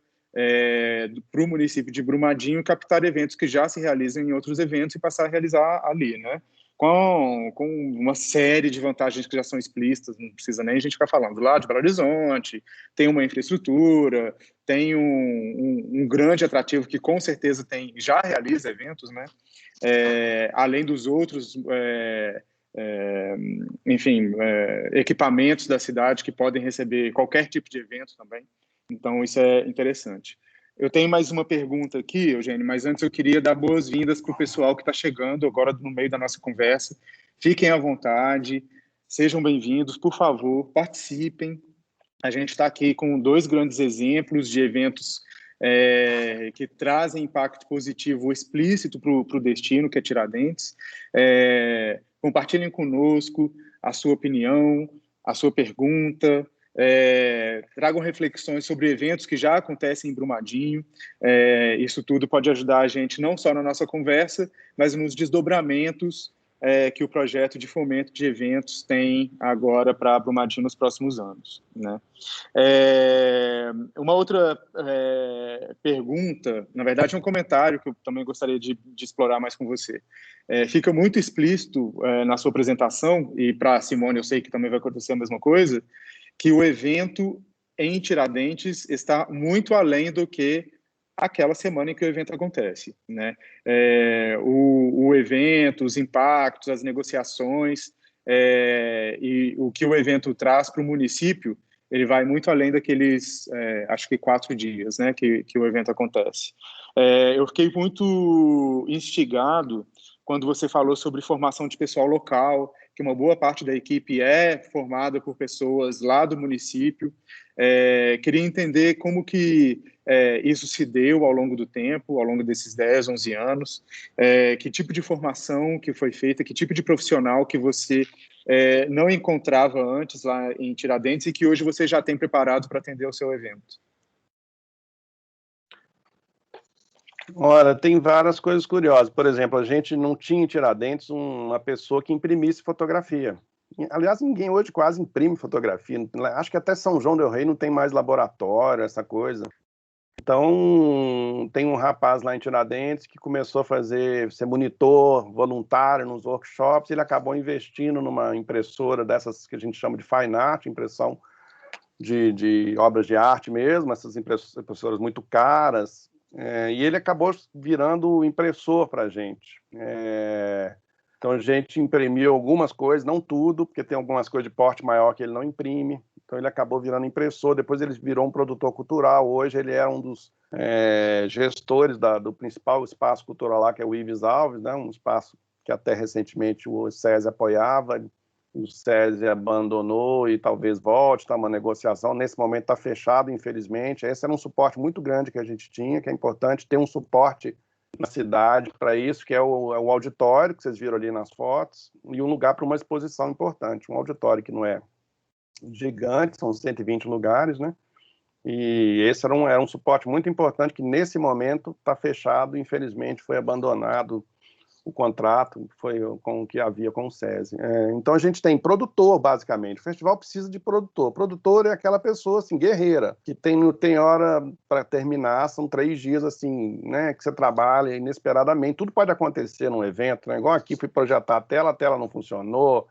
para o município de Brumadinho captar eventos que já se realizam em outros eventos e passar a realizar ali, né? Com uma série de vantagens que já são explícitas, não precisa nem a gente ficar falando. Lá de Belo Horizonte tem uma infraestrutura, tem um grande atrativo que com certeza já realiza eventos, né? Além dos outros, enfim, equipamentos da cidade que podem receber qualquer tipo de evento também. Então, isso é interessante. Eu tenho mais uma pergunta aqui, Eugênio, mas antes eu queria dar boas-vindas para o pessoal que está chegando agora no meio da nossa conversa. Fiquem à vontade, sejam bem-vindos, por favor, participem. A gente está aqui com 2 grandes exemplos de eventos que trazem impacto positivo explícito para o destino, que é Tiradentes. Compartilhem conosco a sua opinião, a sua pergunta, tragam reflexões sobre eventos que já acontecem em Brumadinho. Isso tudo pode ajudar a gente não só na nossa conversa, mas nos desdobramentos que o projeto de fomento de eventos tem agora para Brumadinho nos próximos anos, né? Uma outra pergunta, na verdade é um comentário que eu também gostaria de explorar mais com você. Fica muito explícito na sua apresentação, e para a Simone eu sei que também vai acontecer a mesma coisa, que o evento em Tiradentes está muito além do que aquela semana em que o evento acontece, né? O evento, os impactos, as negociações e o que o evento traz para o município, ele vai muito além daqueles, acho que 4 dias, né, que o evento acontece. Eu fiquei muito instigado quando você falou sobre formação de pessoal local, que uma boa parte da equipe é formada por pessoas lá do município. Queria entender como que isso se deu ao longo do tempo, ao longo desses 10, 11 anos, que tipo de formação que foi feita, que tipo de profissional que você não encontrava antes lá em Tiradentes e que hoje você já tem preparado para atender o seu evento. Olha, tem várias coisas curiosas. Por exemplo, a gente não tinha em Tiradentes uma pessoa que imprimisse fotografia. Aliás, ninguém hoje quase imprime fotografia. Acho que até São João del Rei não tem mais laboratório, essa coisa. Então, tem um rapaz lá em Tiradentes que começou a ser monitor voluntário nos workshops. Ele acabou investindo numa impressora dessas que a gente chama de fine art, impressão de obras de arte mesmo, essas impressoras muito caras. E ele acabou virando impressor para a gente. Então, a gente imprimiu algumas coisas, não tudo, porque tem algumas coisas de porte maior que ele não imprime. Então, ele acabou virando impressor. Depois, ele virou um produtor cultural. Hoje, ele é um dos gestores do principal espaço cultural lá, que é o Ives Alves, né? Um espaço que até recentemente o SESI apoiava. O SESI abandonou e talvez volte, está uma negociação. Nesse momento está fechado, infelizmente. Esse era um suporte muito grande que a gente tinha, que é importante ter um suporte na cidade para isso, que é o auditório, que vocês viram ali nas fotos, e um lugar para uma exposição importante. Um auditório que não é gigante, são 120 lugares, né? E esse era um suporte muito importante que, nesse momento, está fechado, infelizmente, foi abandonado o contrato, foi com o que havia com o SESI. Então, a gente tem produtor, basicamente. O festival precisa de produtor. Produtor é aquela pessoa, assim, guerreira, que tem hora para terminar, são 3 dias, assim, né, que você trabalha inesperadamente. Tudo pode acontecer num evento, né? Igual aqui, fui projetar a tela não funcionou,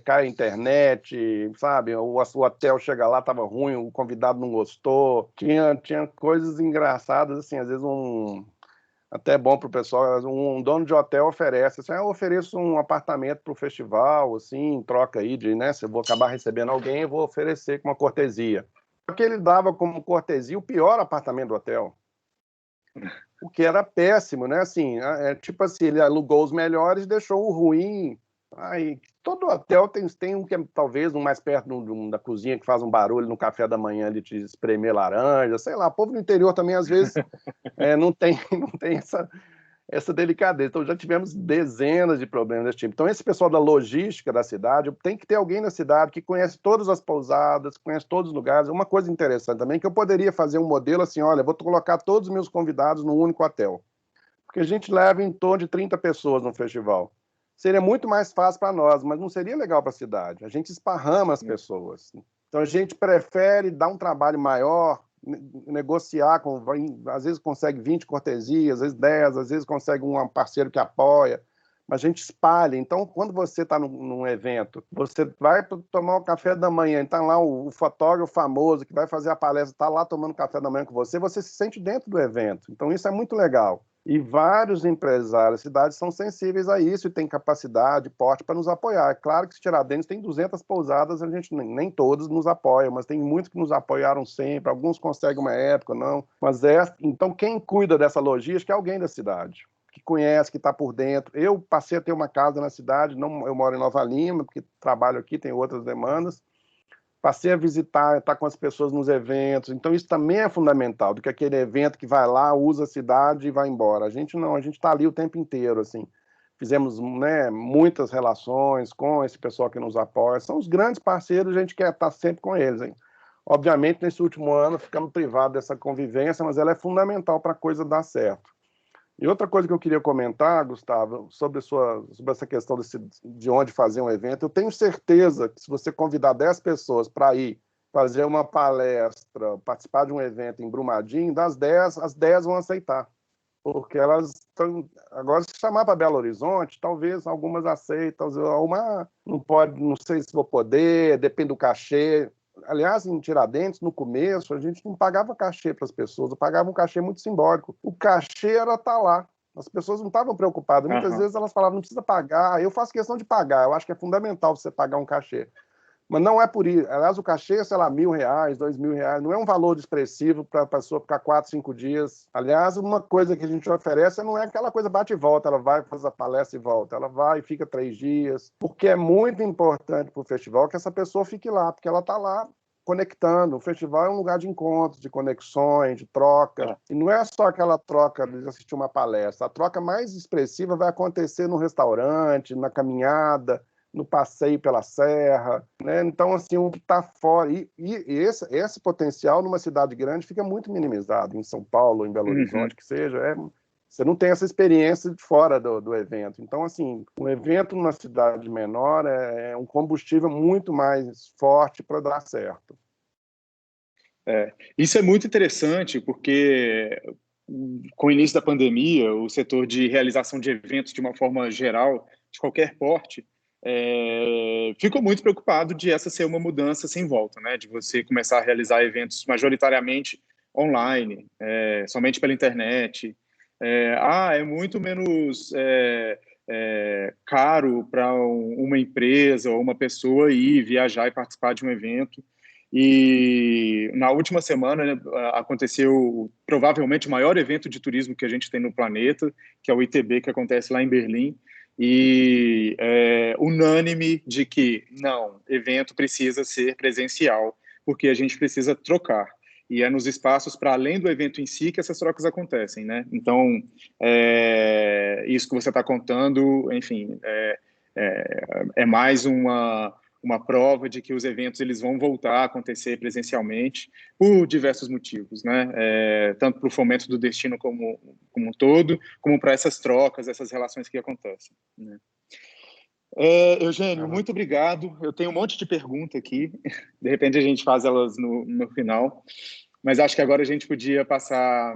cai a internet, sabe? O hotel chega lá, estava ruim, o convidado não gostou. Tinha coisas engraçadas, assim, às vezes até bom para o pessoal, um dono de hotel oferece, assim, eu ofereço um apartamento para o festival, assim, em troca aí de, né, se eu vou acabar recebendo alguém, eu vou oferecer com uma cortesia. Só que ele dava como cortesia o pior apartamento do hotel, o que era péssimo, né, assim, tipo assim, ele alugou os melhores e deixou o ruim. Aí, todo hotel tem um que é talvez um mais perto da cozinha, que faz um barulho no café da manhã de te espremer laranja, sei lá, o povo do interior também, às vezes, não tem essa delicadeza. Então, já tivemos dezenas de problemas desse tipo. Então, esse pessoal da logística da cidade, tem que ter alguém na cidade que conhece todas as pousadas, conhece todos os lugares. Uma coisa interessante também, que eu poderia fazer um modelo assim, olha, vou colocar todos os meus convidados num único hotel. Porque a gente leva em torno de 30 pessoas no festival. Seria muito mais fácil para nós, mas não seria legal para a cidade. A gente esparrama as pessoas. Então, a gente prefere dar um trabalho maior, negociar, às vezes consegue 20 cortesias, às vezes 10, às vezes consegue um parceiro que apoia, mas a gente espalha. Então, quando você está num evento, você vai tomar o café da manhã, está lá o fotógrafo famoso que vai fazer a palestra, está lá tomando café da manhã com você, você se sente dentro do evento. Então, isso é muito legal. E vários empresários, cidades são sensíveis a isso e têm capacidade, porte para nos apoiar. É claro que se Tiradentes tem 200 pousadas, a gente nem todos nos apoiam, mas tem muitos que nos apoiaram sempre, alguns conseguem uma época, não. Mas então quem cuida dessa logística é alguém da cidade, que conhece, que está por dentro. Eu passei a ter uma casa na cidade, não, eu moro em Nova Lima, porque trabalho aqui, tem outras demandas. Passei a visitar, estar com as pessoas nos eventos. Então, isso também é fundamental, do que aquele evento que vai lá, usa a cidade e vai embora. A gente não, a gente está ali o tempo inteiro, assim. Fizemos, né, muitas relações com esse pessoal que nos apoia. São os grandes parceiros, a gente quer estar sempre com eles, hein? Obviamente, nesse último ano, ficamos privados dessa convivência, mas ela é fundamental para a coisa dar certo. E outra coisa que eu queria comentar, Gustavo, sobre essa questão de onde fazer um evento, eu tenho certeza que se você convidar 10 pessoas para ir fazer uma palestra, participar de um evento em Brumadinho, das 10, as 10 vão aceitar. Porque elas estão... Agora, se chamar para Belo Horizonte, talvez algumas aceitam, não sei se vou poder, depende do cachê. Aliás, em Tiradentes, no começo, a gente não pagava cachê para as pessoas, eu pagava um cachê muito simbólico. O cachê era estar lá. As pessoas não estavam preocupadas. Muitas vezes elas falavam, não precisa pagar. Eu faço questão de pagar. Eu acho que é fundamental você pagar um cachê. Mas não é por isso. Aliás, o cachê é, sei lá, R$1.000, R$2.000. Não é um valor expressivo para a pessoa ficar 4, 5 dias. Aliás, uma coisa que a gente oferece não é aquela coisa bate e volta. Ela vai, faz a palestra e volta. Ela vai e fica 3 dias. Porque é muito importante para o festival que essa pessoa fique lá, porque ela está lá conectando. O festival é um lugar de encontro, de conexões, de troca. E não é só aquela troca de assistir uma palestra. A troca mais expressiva vai acontecer no restaurante, na caminhada, no passeio pela serra, né? Então, assim, o que está fora... E esse potencial numa cidade grande fica muito minimizado, em São Paulo, em Belo Horizonte, que seja. Você não tem essa experiência de fora do evento. Então, assim, um evento numa cidade menor é um combustível muito mais forte para dar certo. Isso é muito interessante, porque com o início da pandemia, o setor de realização de eventos, de uma forma geral, de qualquer porte, ficou muito preocupado de essa ser uma mudança sem volta, né? De você começar a realizar eventos majoritariamente online, somente pela internet. É muito menos caro para uma empresa ou uma pessoa ir viajar e participar de um evento. E na última semana, né, aconteceu provavelmente o maior evento de turismo que a gente tem no planeta, que é o ITB, que acontece lá em Berlim, e unânime de que não, evento precisa ser presencial, porque a gente precisa trocar. E é nos espaços para além do evento em si que essas trocas acontecem, né? Então, isso que você está contando, enfim, é mais uma prova de que os eventos eles vão voltar a acontecer presencialmente por diversos motivos, né? Tanto para o fomento do destino como um todo, como para essas trocas, essas relações que acontecem, né? Eugênio, muito obrigado. Eu tenho um monte de pergunta aqui. De repente a gente faz elas no final. Mas acho que agora a gente podia passar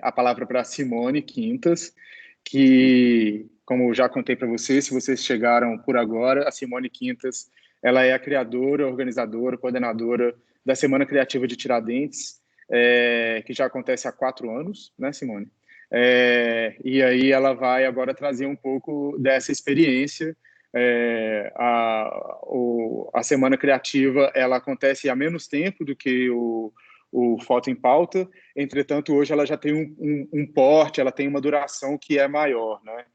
a palavra para a Simone Quintas, que, como já contei para vocês, se vocês chegaram por agora, a Simone Quintas, ela é a criadora, organizadora, coordenadora da Semana Criativa de Tiradentes, que já acontece há 4 anos, né, Simone? E aí ela vai agora trazer um pouco dessa experiência. A Semana Criativa ela acontece há menos tempo do que o Foto em Pauta, entretanto, hoje ela já tem um porte, ela tem uma duração que é maior, né?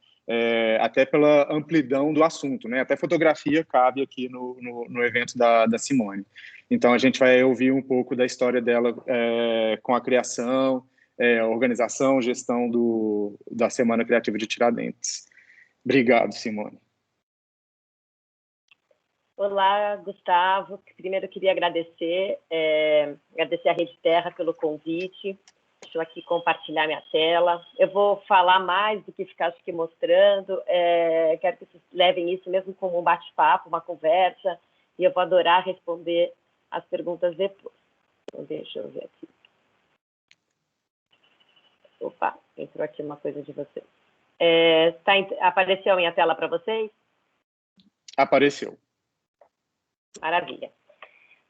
Até pela amplidão do assunto, né? Até fotografia cabe aqui no evento da Simone. Então, a gente vai ouvir um pouco da história dela com a criação, organização, gestão da Semana Criativa de Tiradentes. Obrigado, Simone. Olá, Gustavo. Primeiro, eu queria agradecer a Rede Terra pelo convite. Deixa eu aqui compartilhar minha tela. Eu vou falar mais do que ficar aqui mostrando. Quero que vocês levem isso mesmo como um bate-papo, uma conversa, e eu vou adorar responder as perguntas depois. Então, deixa eu ver aqui. Opa, entrou aqui uma coisa de vocês. Apareceu a minha tela para vocês? Apareceu. Maravilha.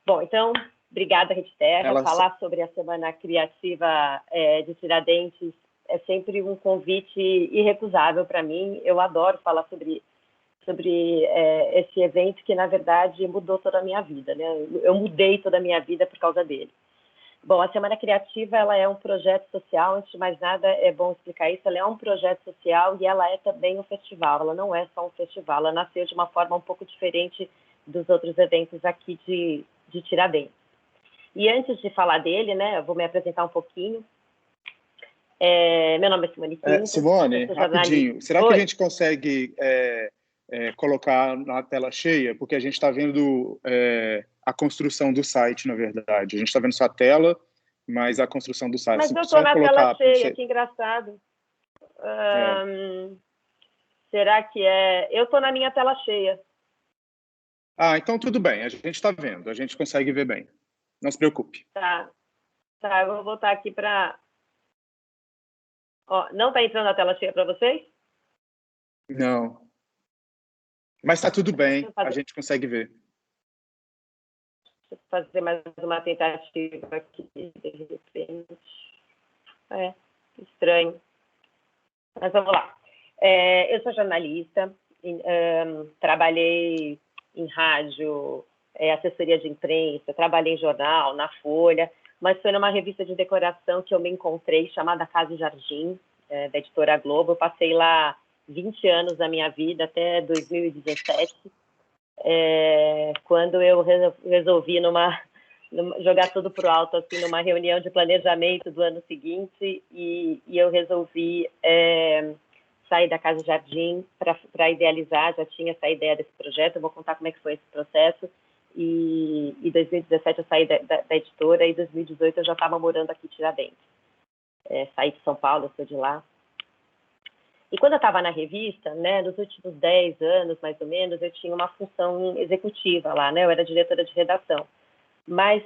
Bom, então, obrigada, Rede Terra. Falar sobre a Semana Criativa de Tiradentes é sempre um convite irrecusável para mim. Eu adoro falar sobre esse evento que, na verdade, mudou toda a minha vida, né? Eu mudei toda a minha vida por causa dele. Bom, a Semana Criativa ela é um projeto social, antes de mais nada é bom explicar isso, ela é um projeto social e ela é também um festival, ela não é só um festival, ela nasceu de uma forma um pouco diferente dos outros eventos aqui de Tiradentes. E antes de falar dele, né, eu vou me apresentar um pouquinho. Meu nome é Simone Quintas. Simone, rapidinho, será que a gente consegue colocar na tela cheia? Porque a gente está vendo a construção do site, na verdade. A gente está vendo só a tela, mas a construção do site. Mas eu estou na tela cheia, que engraçado. Será que eu estou na minha tela cheia. Então tudo bem, a gente está vendo, a gente consegue ver bem. Não se preocupe. Tá, eu vou voltar aqui para... Não está entrando a tela cheia para vocês? Não. Mas está tudo bem, a gente consegue ver. Deixa eu fazer mais uma tentativa aqui, de repente. Estranho. Mas vamos lá. Eu sou jornalista, trabalhei em rádio, assessoria de imprensa, trabalhei em jornal, na Folha, mas foi numa revista de decoração que eu me encontrei, chamada Casa e Jardim, da editora Globo. Eu passei lá 20 anos da minha vida, até 2017, quando eu resolvi jogar tudo para o alto, assim, numa reunião de planejamento do ano seguinte, e eu resolvi sair da Casa Jardim para idealizar, já tinha essa ideia desse projeto, eu vou contar como é que foi esse processo, e em 2017 eu saí da editora, e em 2018 eu já estava morando aqui em Tiradentes. Saí de São Paulo, eu sou de lá. E quando eu estava na revista, né, nos últimos 10 anos, mais ou menos, eu tinha uma função executiva lá, né, eu era diretora de redação. Mas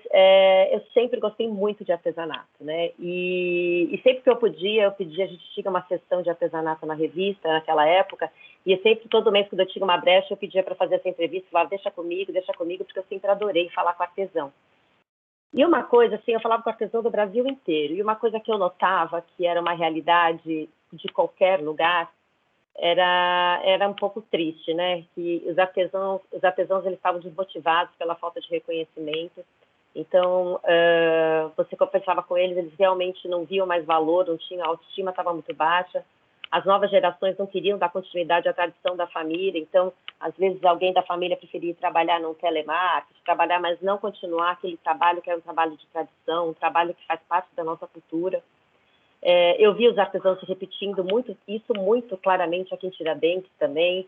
eu sempre gostei muito de artesanato, né? E sempre que eu podia, a gente tinha uma sessão de artesanato na revista, naquela época, e sempre, todo mês, quando eu tinha uma brecha, eu pedia para fazer essa entrevista, falava, deixa comigo, porque eu sempre adorei falar com artesão. E uma coisa, assim, eu falava com artesão do Brasil inteiro, e uma coisa que eu notava, que era uma realidade de qualquer lugar, era um pouco triste, né? Que os artesãos eles estavam desmotivados pela falta de reconhecimento. Então, você conversava com eles, eles realmente não viam mais valor, não tinham, a autoestima estava muito baixa. as novas gerações não queriam dar continuidade à tradição da família, então, às vezes, alguém da família preferia trabalhar num telemarketing, trabalhar, mas não continuar aquele trabalho que é um trabalho de tradição, um trabalho que faz parte da nossa cultura. Eu vi os artesãos se repetindo isso muito claramente aqui em Tiradentes também.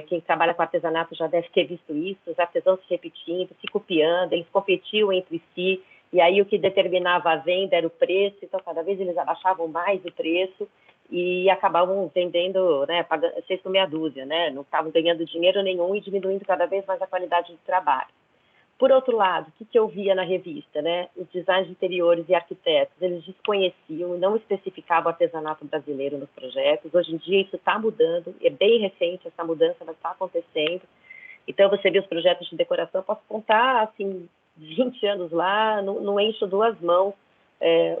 Quem trabalha com artesanato já deve ter visto isso, os artesãos se repetindo, se copiando, eles competiam entre si, e aí o que determinava a venda era o preço, então cada vez eles abaixavam mais o preço e acabavam vendendo, né, pagando 6 por meia dúzia, né, não estavam ganhando dinheiro nenhum e diminuindo cada vez mais a qualidade do trabalho. Por outro lado, o que eu via na revista, né? Os designers de interiores e arquitetos, eles desconheciam e não especificavam o artesanato brasileiro nos projetos. Hoje em dia isso está mudando, é bem recente essa mudança, mas está acontecendo. Então você vê os projetos de decoração, eu posso contar, assim, 20 anos lá, não encho 2 mãos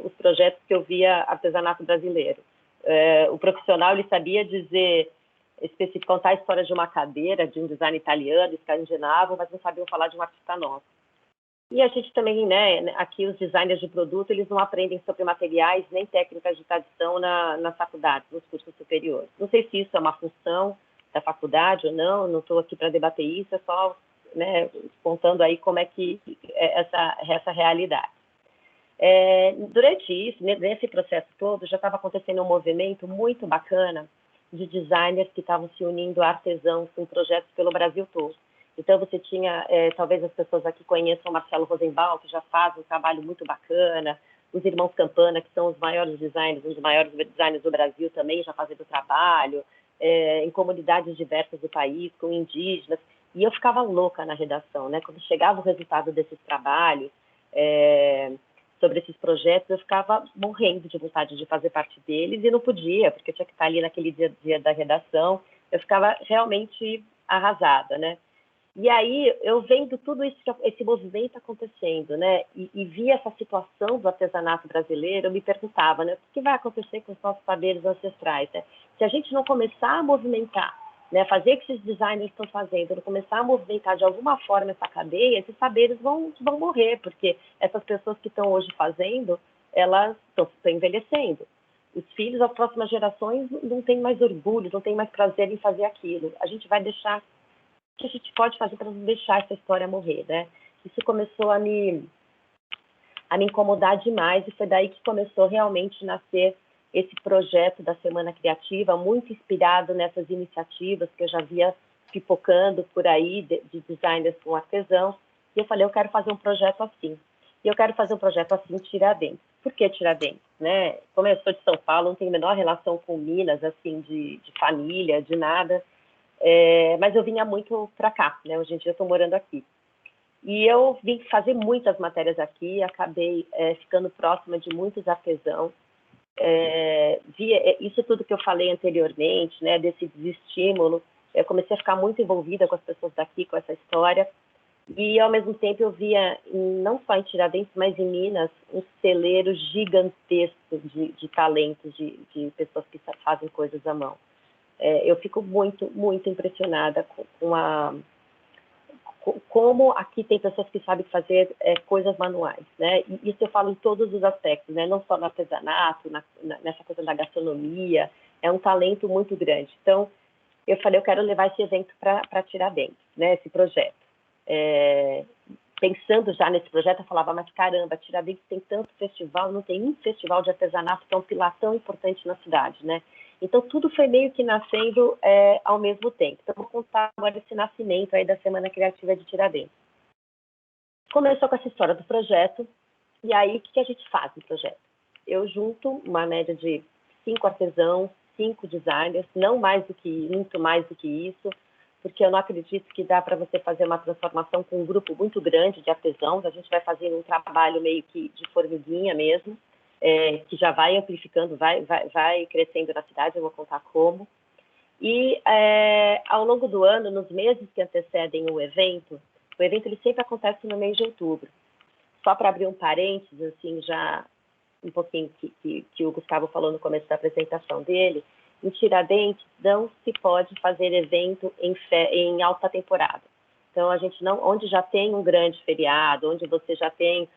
os projetos que eu via artesanato brasileiro. O profissional, ele sabia dizer, contar a história de uma cadeira, de um design italiano, escandinavo, mas não sabiam falar de um artista nosso. E a gente também, né, aqui os designers de produto, eles não aprendem sobre materiais nem técnicas de tradição nas faculdades, nos cursos superiores. Não sei se isso é uma função da faculdade ou não estou aqui para debater isso, é só, né, contando aí como é que é essa realidade. Durante isso, nesse processo todo, já estava acontecendo um movimento muito bacana de designers que estavam se unindo a artesãos em projetos pelo Brasil todo. Então, você tinha, talvez as pessoas aqui conheçam o Marcelo Rosenbaum, que já faz um trabalho muito bacana, os irmãos Campana, que são os maiores designers, um dos maiores designers do Brasil também, já fazendo trabalho, em comunidades diversas do país, com indígenas, e eu ficava louca na redação, né? Quando chegava o resultado desses trabalhos, sobre esses projetos, eu ficava morrendo de vontade de fazer parte deles e não podia, porque eu tinha que estar ali naquele dia da redação, eu ficava realmente arrasada, né? E aí, eu vendo tudo isso, esse movimento acontecendo, né, e via essa situação do artesanato brasileiro, eu me perguntava, né, o que vai acontecer com os nossos saberes ancestrais, né? Se a gente não começar a movimentar, né, fazer o que esses designers estão fazendo, não começar a movimentar de alguma forma essa cadeia, esses saberes vão morrer, porque essas pessoas que estão hoje fazendo, elas estão envelhecendo. Os filhos, as próximas gerações, não têm mais orgulho, não têm mais prazer em fazer aquilo. A gente vai deixar... O que a gente pode fazer para não deixar essa história morrer, né? Isso começou a me incomodar demais, e foi daí que começou realmente a nascer esse projeto da Semana Criativa, muito inspirado nessas iniciativas que eu já via pipocando por aí, de designers com artesãos, e eu falei, eu quero fazer um projeto assim. E eu quero fazer um projeto assim em Tiradentes. Por que Tiradentes? Né? Como eu sou de São Paulo, não tenho a menor relação com Minas, assim, de família, de nada, mas eu vinha muito para cá, né? Hoje em dia eu estou morando aqui. E eu vim fazer muitas matérias aqui, acabei ficando próxima de muitos artesãos, via isso tudo que eu falei anteriormente, né, desse desestímulo, eu comecei a ficar muito envolvida com as pessoas daqui, com essa história, e ao mesmo tempo eu via, não só em Tiradentes, mas em Minas, um celeiro gigantesco de talentos, de pessoas que fazem coisas à mão. Eu fico muito, muito impressionada como aqui tem pessoas que sabem fazer coisas manuais, né? E isso eu falo em todos os aspectos, né? Não só no artesanato, nessa coisa da gastronomia, é um talento muito grande. Então, eu falei, eu quero levar esse evento para Tiradentes, né? Esse projeto. Pensando já nesse projeto, eu falava, mas caramba, Tiradentes tem tanto festival, não tem um festival de artesanato que é um pilar tão importante na cidade, né? Então, tudo foi meio que nascendo ao mesmo tempo. Então, vou contar agora esse nascimento aí da Semana Criativa de Tiradentes. Começou com essa história do projeto, e aí, o que a gente faz no projeto? Eu junto uma média de 5 artesãos, 5 designers, não muito mais do que isso, porque eu não acredito que dá para você fazer uma transformação com um grupo muito grande de artesãos. A gente vai fazendo um trabalho meio que de formiguinha mesmo, que já vai amplificando, vai crescendo na cidade, eu vou contar como. E ao longo do ano, nos meses que antecedem o evento ele sempre acontece no mês de outubro. Só para abrir um parênteses, assim, já um pouquinho que o Gustavo falou no começo da apresentação dele, em Tiradentes não se pode fazer evento em alta temporada. Então, a gente não, onde já tem um grande feriado, onde você já tem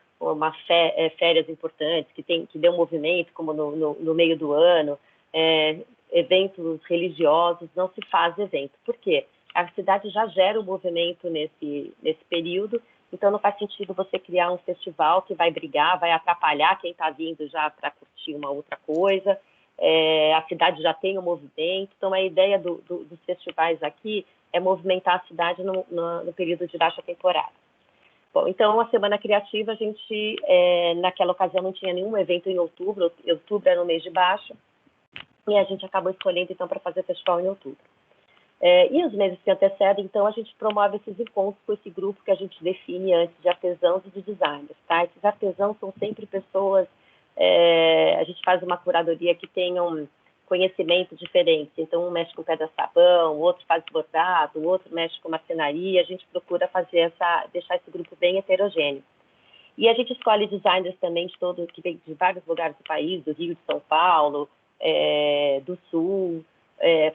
férias importantes, que dê um movimento, como no meio do ano, eventos religiosos, não se faz evento. Por quê? A cidade já gera um movimento nesse período, então não faz sentido você criar um festival que vai brigar, vai atrapalhar quem está vindo já para curtir uma outra coisa. A cidade já tem um movimento, então a ideia dos festivais aqui é movimentar a cidade no período de baixa temporada. Bom, então a Semana Criativa, a gente, naquela ocasião, não tinha nenhum evento em outubro era no mês de baixa, e a gente acabou escolhendo, então, para fazer o festival em outubro. E os meses que antecedem, então, a gente promove esses encontros com esse grupo que a gente define antes de artesãos e de designers, tá? Esses artesãos são sempre pessoas, a gente faz uma curadoria que tenham conhecimento diferente, então um mexe com pedra-sabão, o outro faz bordado, o outro mexe com marcenaria, a gente procura deixar esse grupo bem heterogêneo. E a gente escolhe designers também que vêm de vários lugares do país, do Rio, de São Paulo, do Sul,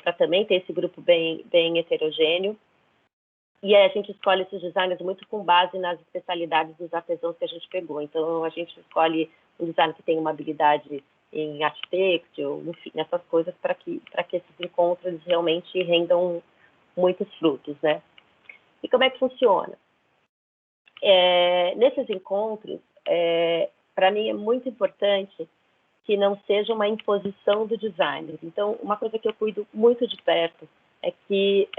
para também ter esse grupo bem heterogêneo. E aí a gente escolhe esses designers muito com base nas especialidades dos artesãos que a gente pegou. Então, a gente escolhe um designer que tem uma habilidade em arte têxtil, enfim, essas coisas para que esses encontros realmente rendam muitos frutos, né? E como é que funciona? Nesses encontros, para mim é muito importante que não seja uma imposição do designer. Então, uma coisa que eu cuido muito de perto é que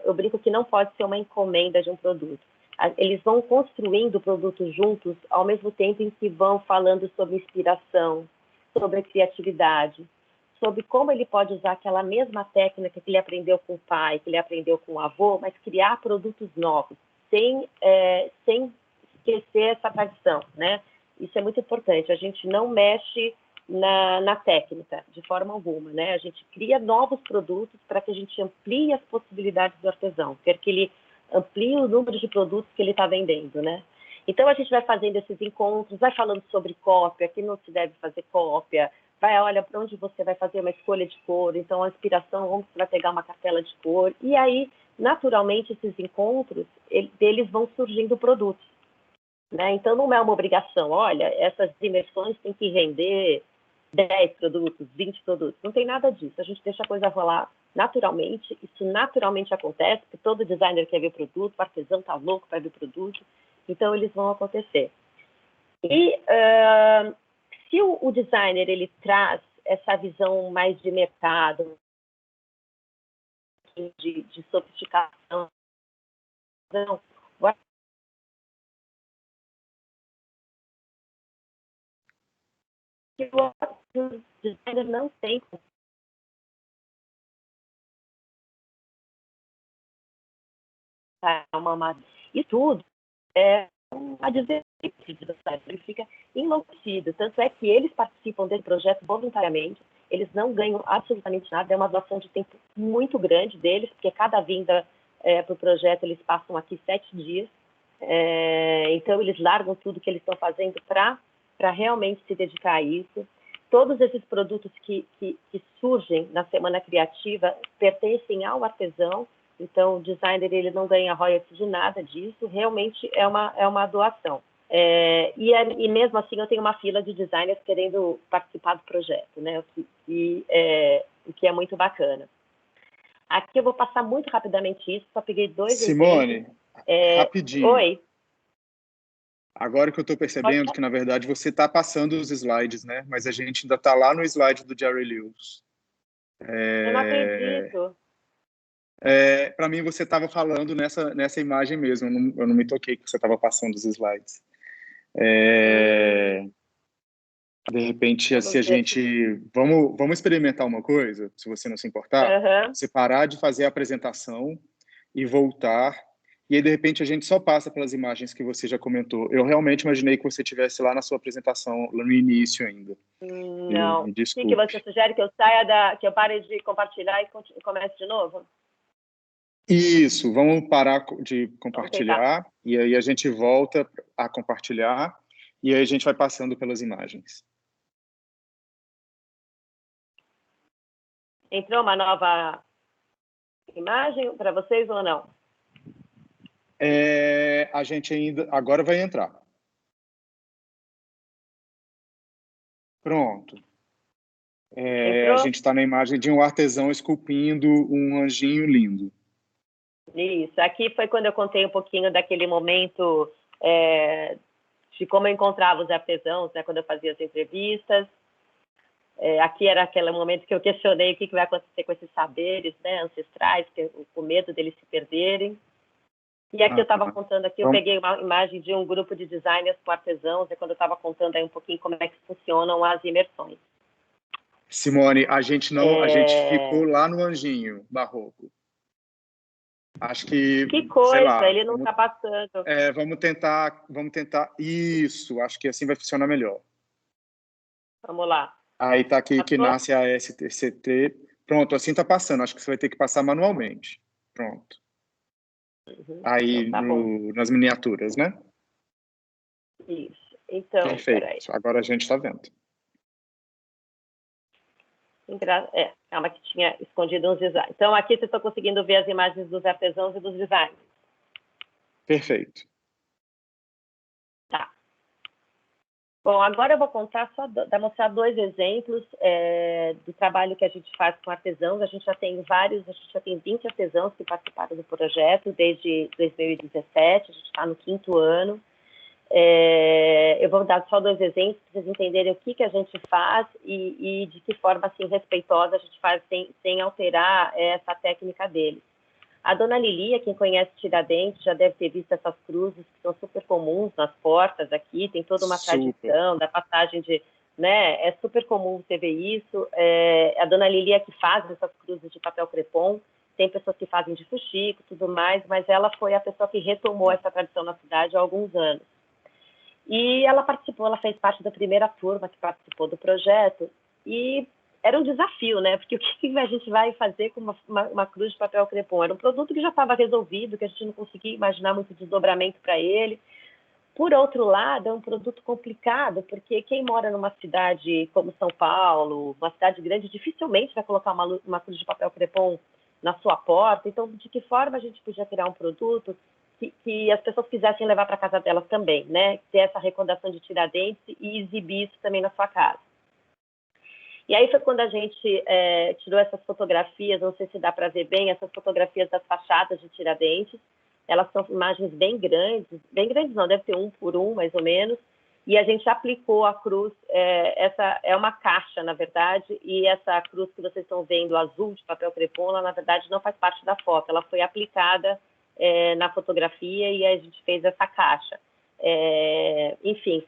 eu brinco que não pode ser uma encomenda de um produto. Eles vão construindo o produto juntos ao mesmo tempo em que vão falando sobre inspiração, sobre criatividade, sobre como ele pode usar aquela mesma técnica que ele aprendeu com o pai, que ele aprendeu com o avô, mas criar produtos novos, sem esquecer essa tradição, né? Isso é muito importante. A gente não mexe na técnica, de forma alguma, né? A gente cria novos produtos para que a gente amplie as possibilidades do artesão, quer que ele amplie o número de produtos que ele está vendendo, né? Então, a gente vai fazendo esses encontros, vai falando sobre cópia, que não se deve fazer cópia, olha para onde você vai fazer uma escolha de cor, então a inspiração, onde você vai pegar uma cartela de cor, e aí, naturalmente, esses encontros, deles vão surgindo produtos, né? Então, não é uma obrigação, olha, essas imersões têm que render 10 produtos, 20 produtos, não tem nada disso, a gente deixa a coisa rolar naturalmente, isso naturalmente acontece, porque todo designer quer ver produto, o artesão está louco para ver produto, então eles vão acontecer. E se o designer ele traz essa visão mais de mercado, de sofisticação, o designer não tem e tudo a dizer ele fica enlouquecido, tanto é que eles participam desse projeto voluntariamente, eles não ganham absolutamente nada, é uma doação de tempo muito grande deles, porque cada vinda para o projeto eles passam aqui 7 dias, então eles largam tudo que eles estão fazendo para realmente se dedicar a isso. Todos esses produtos que surgem na Semana Criativa pertencem ao artesão, então o designer ele não ganha royalties de nada disso, realmente é uma doação. E mesmo assim eu tenho uma fila de designers querendo participar do projeto, né? O que é muito bacana. Aqui eu vou passar muito rapidamente isso, só peguei 2 Simone, exemplos. rapidinho. Oi. Agora que eu estou percebendo que, na verdade, você está passando os slides, né? Mas a gente ainda está lá no slide do Jerry Lewis. Eu não acredito. Para mim, você estava falando nessa imagem mesmo. Eu não me toquei que você estava passando os slides. De repente, se a gente... Vamos experimentar uma coisa, se você não se importar. Você parar de fazer a apresentação e voltar. E aí, de repente, a gente só passa pelas imagens que você já comentou. Eu realmente imaginei que você estivesse lá na sua apresentação, lá no início ainda. Não. Me O que desculpe. você sugere? Que eu que eu pare de compartilhar e comece de novo? Isso, vamos parar de compartilhar e aí a gente volta a compartilhar e aí a gente vai passando pelas imagens. Entrou uma nova imagem para vocês ou não? A gente ainda agora vai entrar. Pronto. A gente está na imagem de um artesão esculpindo um anjinho lindo. Isso. Aqui foi quando eu contei um pouquinho daquele momento de como eu encontrava os artesãos, né, quando eu fazia as entrevistas. Aqui era aquele momento que eu questionei o que vai acontecer com esses saberes, né, ancestrais, o medo deles se perderem. E aqui eu estava contando, aqui eu peguei uma imagem de um grupo de designers com artesãos, e quando eu estava contando aí um pouquinho como é que funcionam as imersões. Simone, a gente ficou lá no anjinho barroco. Acho que coisa, sei lá, ele não está passando. Vamos tentar isso, acho que assim vai funcionar melhor. Vamos lá. Aí tá aqui que nasce a STCT. Pronto, assim tá passando, acho que você vai ter que passar manualmente. Pronto. Aí então, tá nas miniaturas, né? Isso. Então, perfeito. Peraí. Agora a gente está vendo. Calma que tinha escondido uns designs. Então, aqui vocês estão conseguindo ver as imagens dos artesãos e dos designs. Perfeito. Tá. Bom, agora eu vou mostrar 2 exemplos do trabalho que a gente faz com artesãos. A gente já tem 20 artesãos que participaram do projeto desde 2017, a gente está no 5º ano. Eu vou dar só 2 exemplos para vocês entenderem o que a gente faz e de que forma assim, respeitosa a gente faz sem alterar essa técnica deles. A dona Lilia, quem conhece Tiradentes, já deve ter visto essas cruzes que são super comuns nas portas aqui, tem toda uma tradição da passagem de... Né, é super comum você ver isso. A dona Lilia que faz essas cruzes de papel crepom, tem pessoas que fazem de fuxico e tudo mais, mas ela foi a pessoa que retomou essa tradição na cidade há alguns anos. E ela fez parte da primeira turma que participou do projeto, e era um desafio, né? Porque o que a gente vai fazer com uma cruz de papel crepom? Era um produto que já estava resolvido, que a gente não conseguia imaginar muito desdobramento para ele. Por outro lado, é um produto complicado, porque quem mora numa cidade como São Paulo, uma cidade grande, dificilmente vai colocar uma cruz de papel crepom na sua porta. Então, de que forma a gente podia criar um produto que as pessoas quisessem levar para casa delas também, né? Ter essa recordação de Tiradentes e exibir isso também na sua casa. E aí foi quando a gente tirou essas fotografias, não sei se dá para ver bem, essas fotografias das fachadas de Tiradentes. Elas são imagens bem grandes não, deve ter 1 por 1, mais ou menos, e a gente aplicou a cruz, essa é uma caixa, na verdade, e essa cruz que vocês estão vendo, azul de papel crepom, ela, na verdade, não faz parte da foto, ela foi aplicada na fotografia e a gente fez essa caixa. Enfim,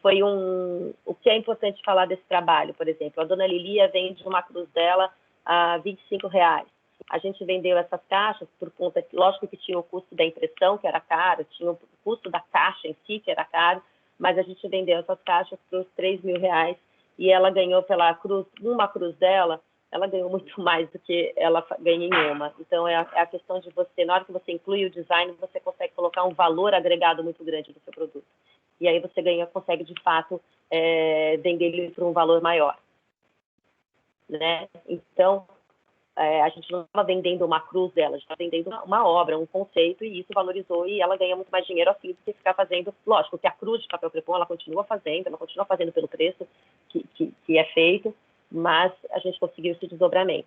o que é importante falar desse trabalho, por exemplo, a dona Lilia vende uma cruz dela a R$25. A gente vendeu essas caixas por conta, lógico que tinha o custo da impressão, que era caro, tinha o custo da caixa em si, que era caro, mas a gente vendeu essas caixas por uns R$3.000 e ela ganhou pela cruz, uma cruz dela, ela ganhou muito mais do que ela ganha em uma. Então, é a questão de você, na hora que você inclui o design, você consegue colocar um valor agregado muito grande no seu produto. E aí você consegue, de fato, vender ele por um valor maior. Né? Então, a gente não estava vendendo uma cruz dela, a gente estava vendendo uma obra, um conceito, e isso valorizou, e ela ganha muito mais dinheiro assim do que ficar fazendo. Lógico que a cruz de papel crepom, ela continua fazendo pelo preço que é feito, mas a gente conseguiu esse desdobramento.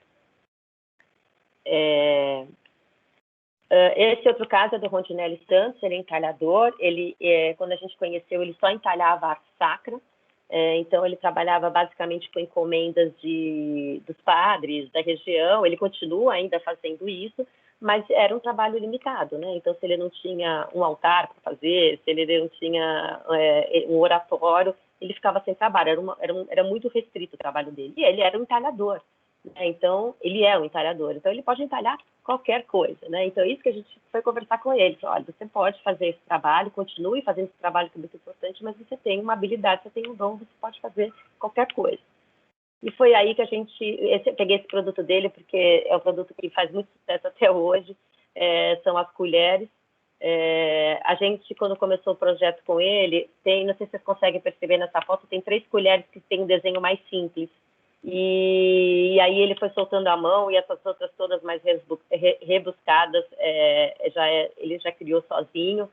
Esse outro caso é do Rondinelli Santos, ele é entalhador, quando a gente conheceu, ele só entalhava arte sacra, então ele trabalhava basicamente com encomendas dos padres da região, ele continua ainda fazendo isso, mas era um trabalho limitado, né? Então, se ele não tinha um altar para fazer, se ele não tinha um oratório, ele ficava sem trabalho, era muito restrito o trabalho dele. E ele era um entalhador, né? Então, ele é um entalhador, então ele pode entalhar qualquer coisa, né? Então, isso que a gente foi conversar com ele, olha, você pode fazer esse trabalho, continue fazendo esse trabalho que é muito importante, mas você tem uma habilidade, você tem um dom, você pode fazer qualquer coisa. E foi aí que peguei esse produto dele, porque é um produto que faz muito sucesso até hoje, são as colheres. A gente, quando começou o projeto com ele, não sei se vocês conseguem perceber nessa foto, tem 3 colheres que tem um desenho mais simples. E aí ele foi soltando a mão, e essas outras todas mais rebuscadas, ele já criou sozinho.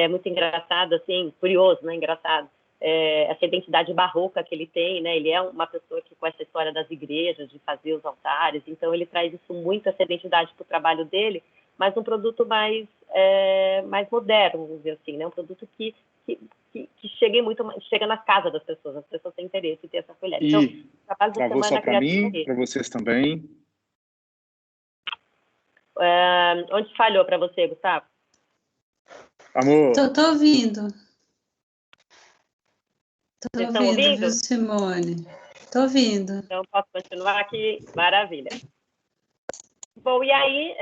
Muito engraçado, assim, curioso, né? Engraçado. essa identidade barroca que ele tem, né? Ele é uma pessoa que, com essa história das igrejas, de fazer os altares, então ele traz isso muito, essa identidade para o trabalho dele, mas um produto mais moderno, vamos dizer assim, né? Um produto que chega na casa das pessoas, as pessoas têm interesse em ter essa colher. Então, E travou só para mim, para vocês também? Onde falhou para você, Gustavo? Amor. Tô ouvindo. Vocês estão ouvindo? Viu, Simone? Tô ouvindo. Então, posso continuar aqui? Maravilha. Bom, e aí,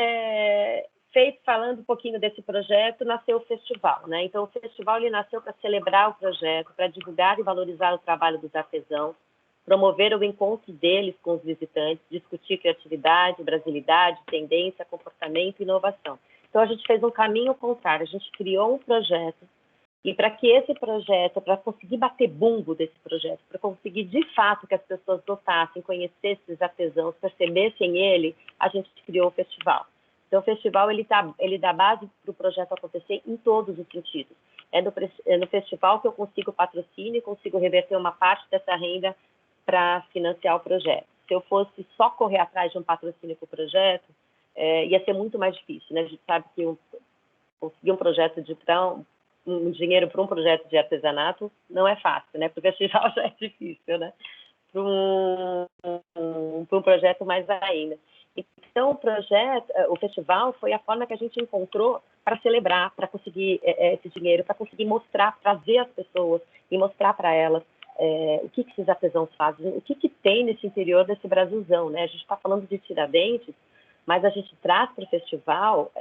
falando um pouquinho desse projeto, nasceu o festival, né? Então, o festival ele nasceu para celebrar o projeto, para divulgar e valorizar o trabalho dos artesãos, promover o encontro deles com os visitantes, discutir criatividade, brasilidade, tendência, comportamento e inovação. Então, a gente fez um caminho contrário, a gente criou um projeto, e para que esse projeto, para conseguir bater bumbo desse projeto, para conseguir de fato que as pessoas notassem, conhecessem os artesãos, percebessem ele, a gente criou o festival. Então, o festival ele dá base para o projeto acontecer em todos os sentidos. É no festival que eu consigo patrocínio e consigo reverter uma parte dessa renda para financiar o projeto. Se eu fosse só correr atrás de um patrocínio para o projeto, ia ser muito mais difícil, né? A gente sabe que conseguir um projeto um dinheiro para um projeto de artesanato não é fácil, né? Porque o festival já é difícil, né? Para um projeto mais ainda. Então, o festival foi a forma que a gente encontrou para celebrar, para conseguir esse dinheiro, para conseguir mostrar, trazer as pessoas e mostrar para elas o que esses artesãos fazem, o que tem nesse interior desse Brasilzão, né? A gente está falando de Tiradentes, mas a gente traz para o festival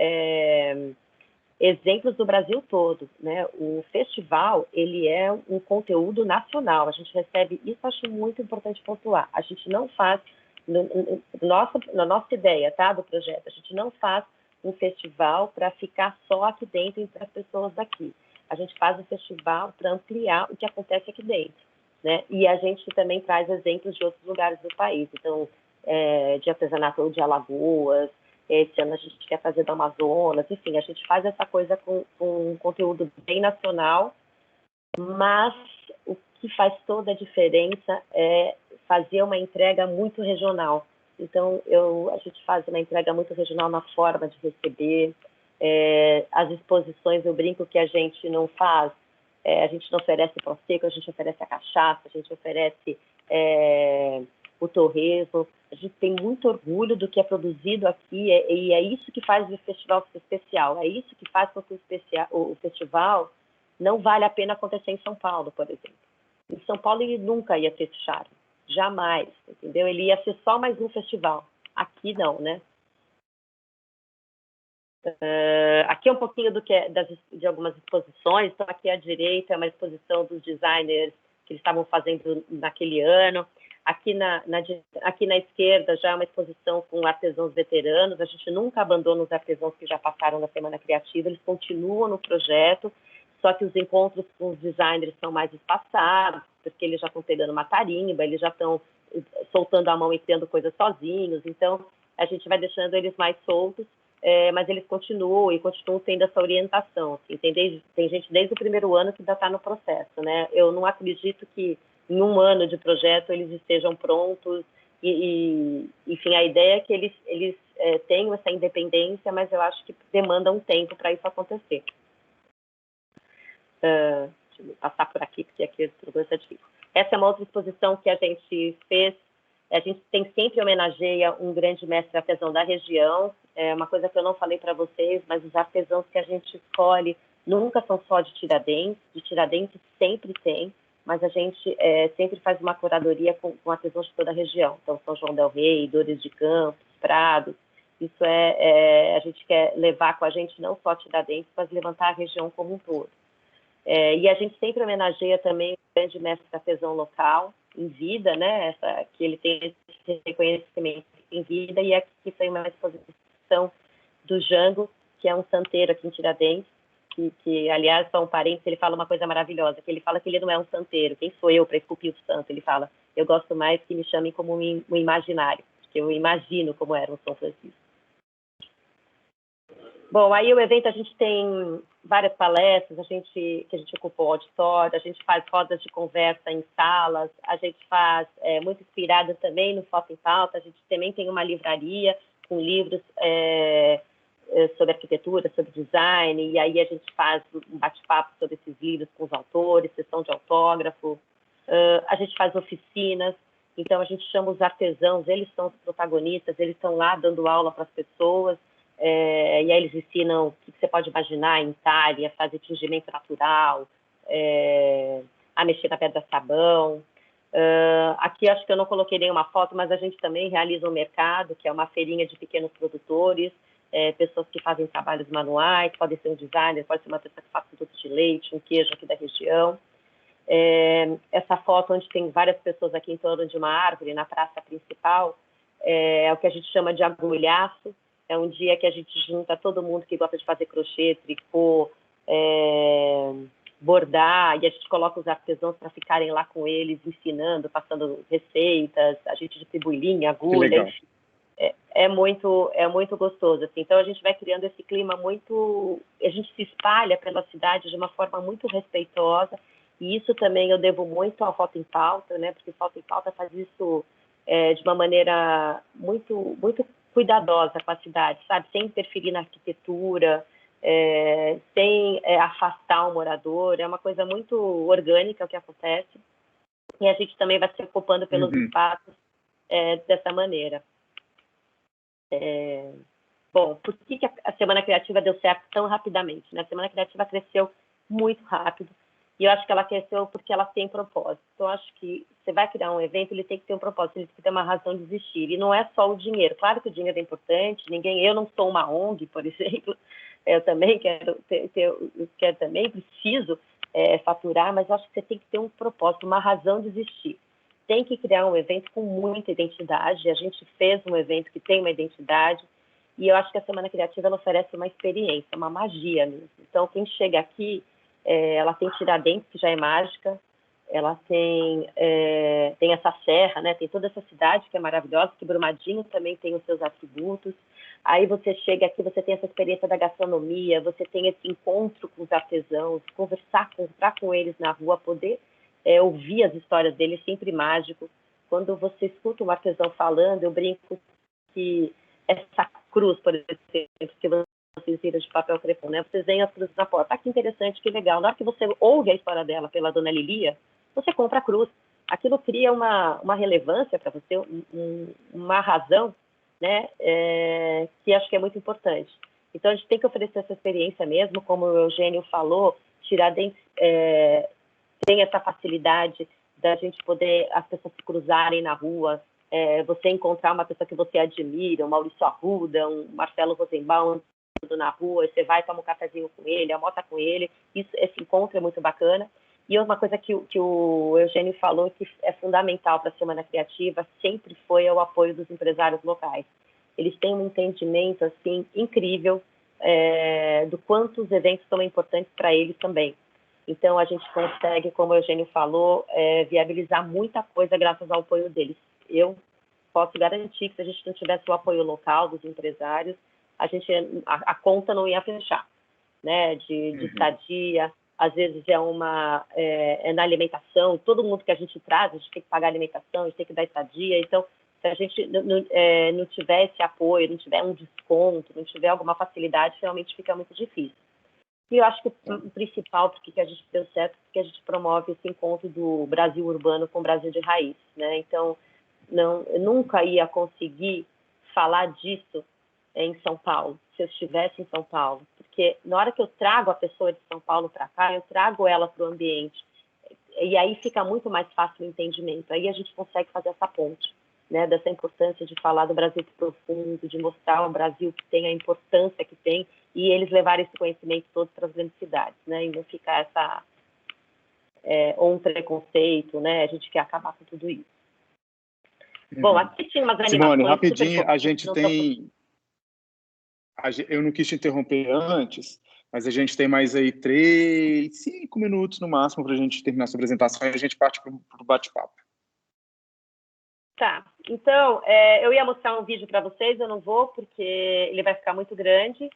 exemplos do Brasil todo, né? O festival, ele é um conteúdo nacional, a gente recebe, isso eu acho muito importante pontuar, a gente não faz, na nossa ideia, tá, do projeto, a gente não faz um festival para ficar só aqui dentro entre as pessoas daqui, a gente faz um festival para ampliar o que acontece aqui dentro, né? E a gente também traz exemplos de outros lugares do país, então, de artesanato de Alagoas, esse ano a gente quer fazer do Amazonas, enfim, a gente faz essa coisa com um conteúdo bem nacional, mas o que faz toda a diferença é fazer uma entrega muito regional. Então, a gente faz uma entrega muito regional na forma de receber, as exposições, eu brinco que a gente não faz, a gente não oferece o prosecco, a gente oferece a cachaça, a gente oferece o torresmo. A gente tem muito orgulho do que é produzido aqui e é isso que faz o festival ser especial. É isso que faz com que o festival não vale a pena acontecer em São Paulo, por exemplo. Em São Paulo ele nunca ia ter esse charme, jamais, entendeu? Ele ia ser só mais um festival. Aqui não, né? Aqui é um pouquinho de algumas exposições. Então, aqui à direita é uma exposição dos designers que eles estavam fazendo naquele ano. Aqui na esquerda já é uma exposição com artesãos veteranos. A gente nunca abandona os artesãos que já passaram na Semana Criativa, eles continuam no projeto, só que os encontros com os designers são mais espaçados, porque eles já estão pegando uma tarimba, eles já estão soltando a mão e criando coisas sozinhos, então a gente vai deixando eles mais soltos, mas eles continuam tendo essa orientação. Assim, tem gente desde o primeiro ano que ainda está no processo, né? Eu não acredito que em um ano de projeto eles estejam prontos enfim, a ideia é que eles tenham essa independência, mas eu acho que demanda um tempo para isso acontecer. Deixa eu passar por aqui, porque aqui é difícil. Essa é uma outra exposição que a gente fez. A gente sempre homenageia um grande mestre artesão da região. É uma coisa que eu não falei para vocês, mas os artesãos que a gente escolhe nunca são só de Tiradentes sempre tem, mas a gente sempre faz uma curadoria com artesãos de toda a região. Então, São João del Rei, Dores de Campos, Prados. Isso a gente quer levar com a gente não só Tiradentes, mas levantar a região como um todo. E a gente sempre homenageia também o grande mestre artesão local, em vida, né? Que ele tem esse reconhecimento em vida, e aqui foi uma exposição do Jango, que é um santeiro aqui em Tiradentes, que aliás, só um parênteses, ele fala uma coisa maravilhosa, que ele fala que ele não é um santeiro, quem sou eu para esculpir o santo? Ele fala, eu gosto mais que me chamem como um imaginário, porque eu imagino como era um São Francisco. Bom, aí o evento a gente tem várias palestras, que a gente ocupou o auditório, a gente faz rodas de conversa em salas, a gente faz, muito inspirada também no Foto em Pauta, a gente também tem uma livraria com livros sobre arquitetura, sobre design, e aí a gente faz um bate-papo sobre esses livros com os autores, sessão de autógrafo, a gente faz oficinas, então a gente chama os artesãos, eles são os protagonistas, eles estão lá dando aula para as pessoas, e aí eles ensinam o que você pode imaginar em talha, fazer tingimento natural, a mexer na pedra-sabão. Aqui acho que eu não coloquei nenhuma foto, mas a gente também realiza um mercado, que é uma feirinha de pequenos produtores, pessoas que fazem trabalhos manuais, pode ser um designer, pode ser uma pessoa que faz produtos de leite, um queijo aqui da região. Essa foto onde tem várias pessoas aqui em torno de uma árvore, na praça principal, é o que a gente chama de agulhaço. É um dia que a gente junta todo mundo que gosta de fazer crochê, tricô, bordar, e a gente coloca os artesãos para ficarem lá com eles, ensinando, passando receitas, a gente distribui linha, agulha, enfim. É muito gostoso, assim. Então a gente vai criando esse clima muito, a gente se espalha pela cidade de uma forma muito respeitosa, e isso também eu devo muito ao Foto em Pauta, né? Porque o Foto em Pauta faz isso de uma maneira muito cuidadosa com a cidade, sabe? Sem interferir na arquitetura, sem afastar o morador, é uma coisa muito orgânica o que acontece, e a gente também vai se ocupando pelos espaços dessa maneira. Bom, por que a Semana Criativa deu certo tão rapidamente, né? A Semana Criativa cresceu muito rápido, e eu acho que ela cresceu porque ela tem propósito. Então, eu acho que você vai criar um evento, ele tem que ter um propósito, ele tem que ter uma razão de existir. E não é só o dinheiro. Claro que o dinheiro é importante, eu não sou uma ONG, por exemplo, eu também preciso faturar, mas eu acho que você tem que ter um propósito, uma razão de existir. Tem que criar um evento com muita identidade. A gente fez um evento que tem uma identidade, e eu acho que a Semana Criativa ela oferece uma experiência, uma magia mesmo. Então, quem chega aqui, ela tem Tiradentes, que já é mágica, ela tem essa serra, né? Tem toda essa cidade que é maravilhosa, que Brumadinho também tem os seus atributos. Aí você chega aqui, você tem essa experiência da gastronomia, você tem esse encontro com os artesãos, encontrar com eles na rua, poder ouvir as histórias deles, sempre mágico. Quando você escuta um artesão falando, eu brinco que essa cruz, por exemplo, que vocês viram de papel crepom, né? Vocês veem as cruzes na porta. Ah, que interessante, que legal. Na hora que você ouve a história dela pela Dona Lilia, você compra a cruz. Aquilo cria uma relevância para você, uma razão, né? Que acho que é muito importante. Então, a gente tem que oferecer essa experiência mesmo, como o Eugênio falou, Tiradentes tem essa facilidade da gente poder, as pessoas se cruzarem na rua, você encontrar uma pessoa que você admira, um Maurício Arruda, um Marcelo Rosenbaum na rua, você vai tomar um cafezinho com ele, almoça com ele, esse encontro é muito bacana. E uma coisa que o Eugênio falou que é fundamental para a Semana Criativa sempre foi o apoio dos empresários locais. Eles têm um entendimento assim incrível do quanto os eventos são importantes para eles também. Então, a gente consegue, como o Eugênio falou, viabilizar muita coisa graças ao apoio deles. Eu posso garantir que se a gente não tivesse o apoio local dos empresários, a conta não ia fechar, né? De estadia, às vezes é na alimentação, todo mundo que a gente traz, a gente tem que pagar alimentação, a gente tem que dar estadia. Então, se a gente não tiver esse apoio, não tiver um desconto, não tiver alguma facilidade, realmente fica muito difícil. E eu acho que o principal, porque a gente deu certo, porque a gente promove esse encontro do Brasil urbano com o Brasil de raiz, né? Então, eu nunca ia conseguir falar disso em São Paulo, se eu estivesse em São Paulo, porque na hora que eu trago a pessoa de São Paulo para cá, eu trago ela para o ambiente, e aí fica muito mais fácil o entendimento, aí a gente consegue fazer essa ponte, né, dessa importância de falar do Brasil profundo, de mostrar ao Brasil que tem a importância que tem, e eles levarem esse conhecimento todo para as grandes cidades, né, e não ficar um preconceito, né, a gente quer acabar com tudo isso. Bom, aqui tinha umas animações... Simone, rapidinho, a gente tem... Eu não quis te interromper antes, mas a gente tem mais aí 5 minutos no máximo para a gente terminar essa apresentação e a gente parte para o bate-papo. Tá, então, eu ia mostrar um vídeo para vocês, eu não vou, porque ele vai ficar muito grande.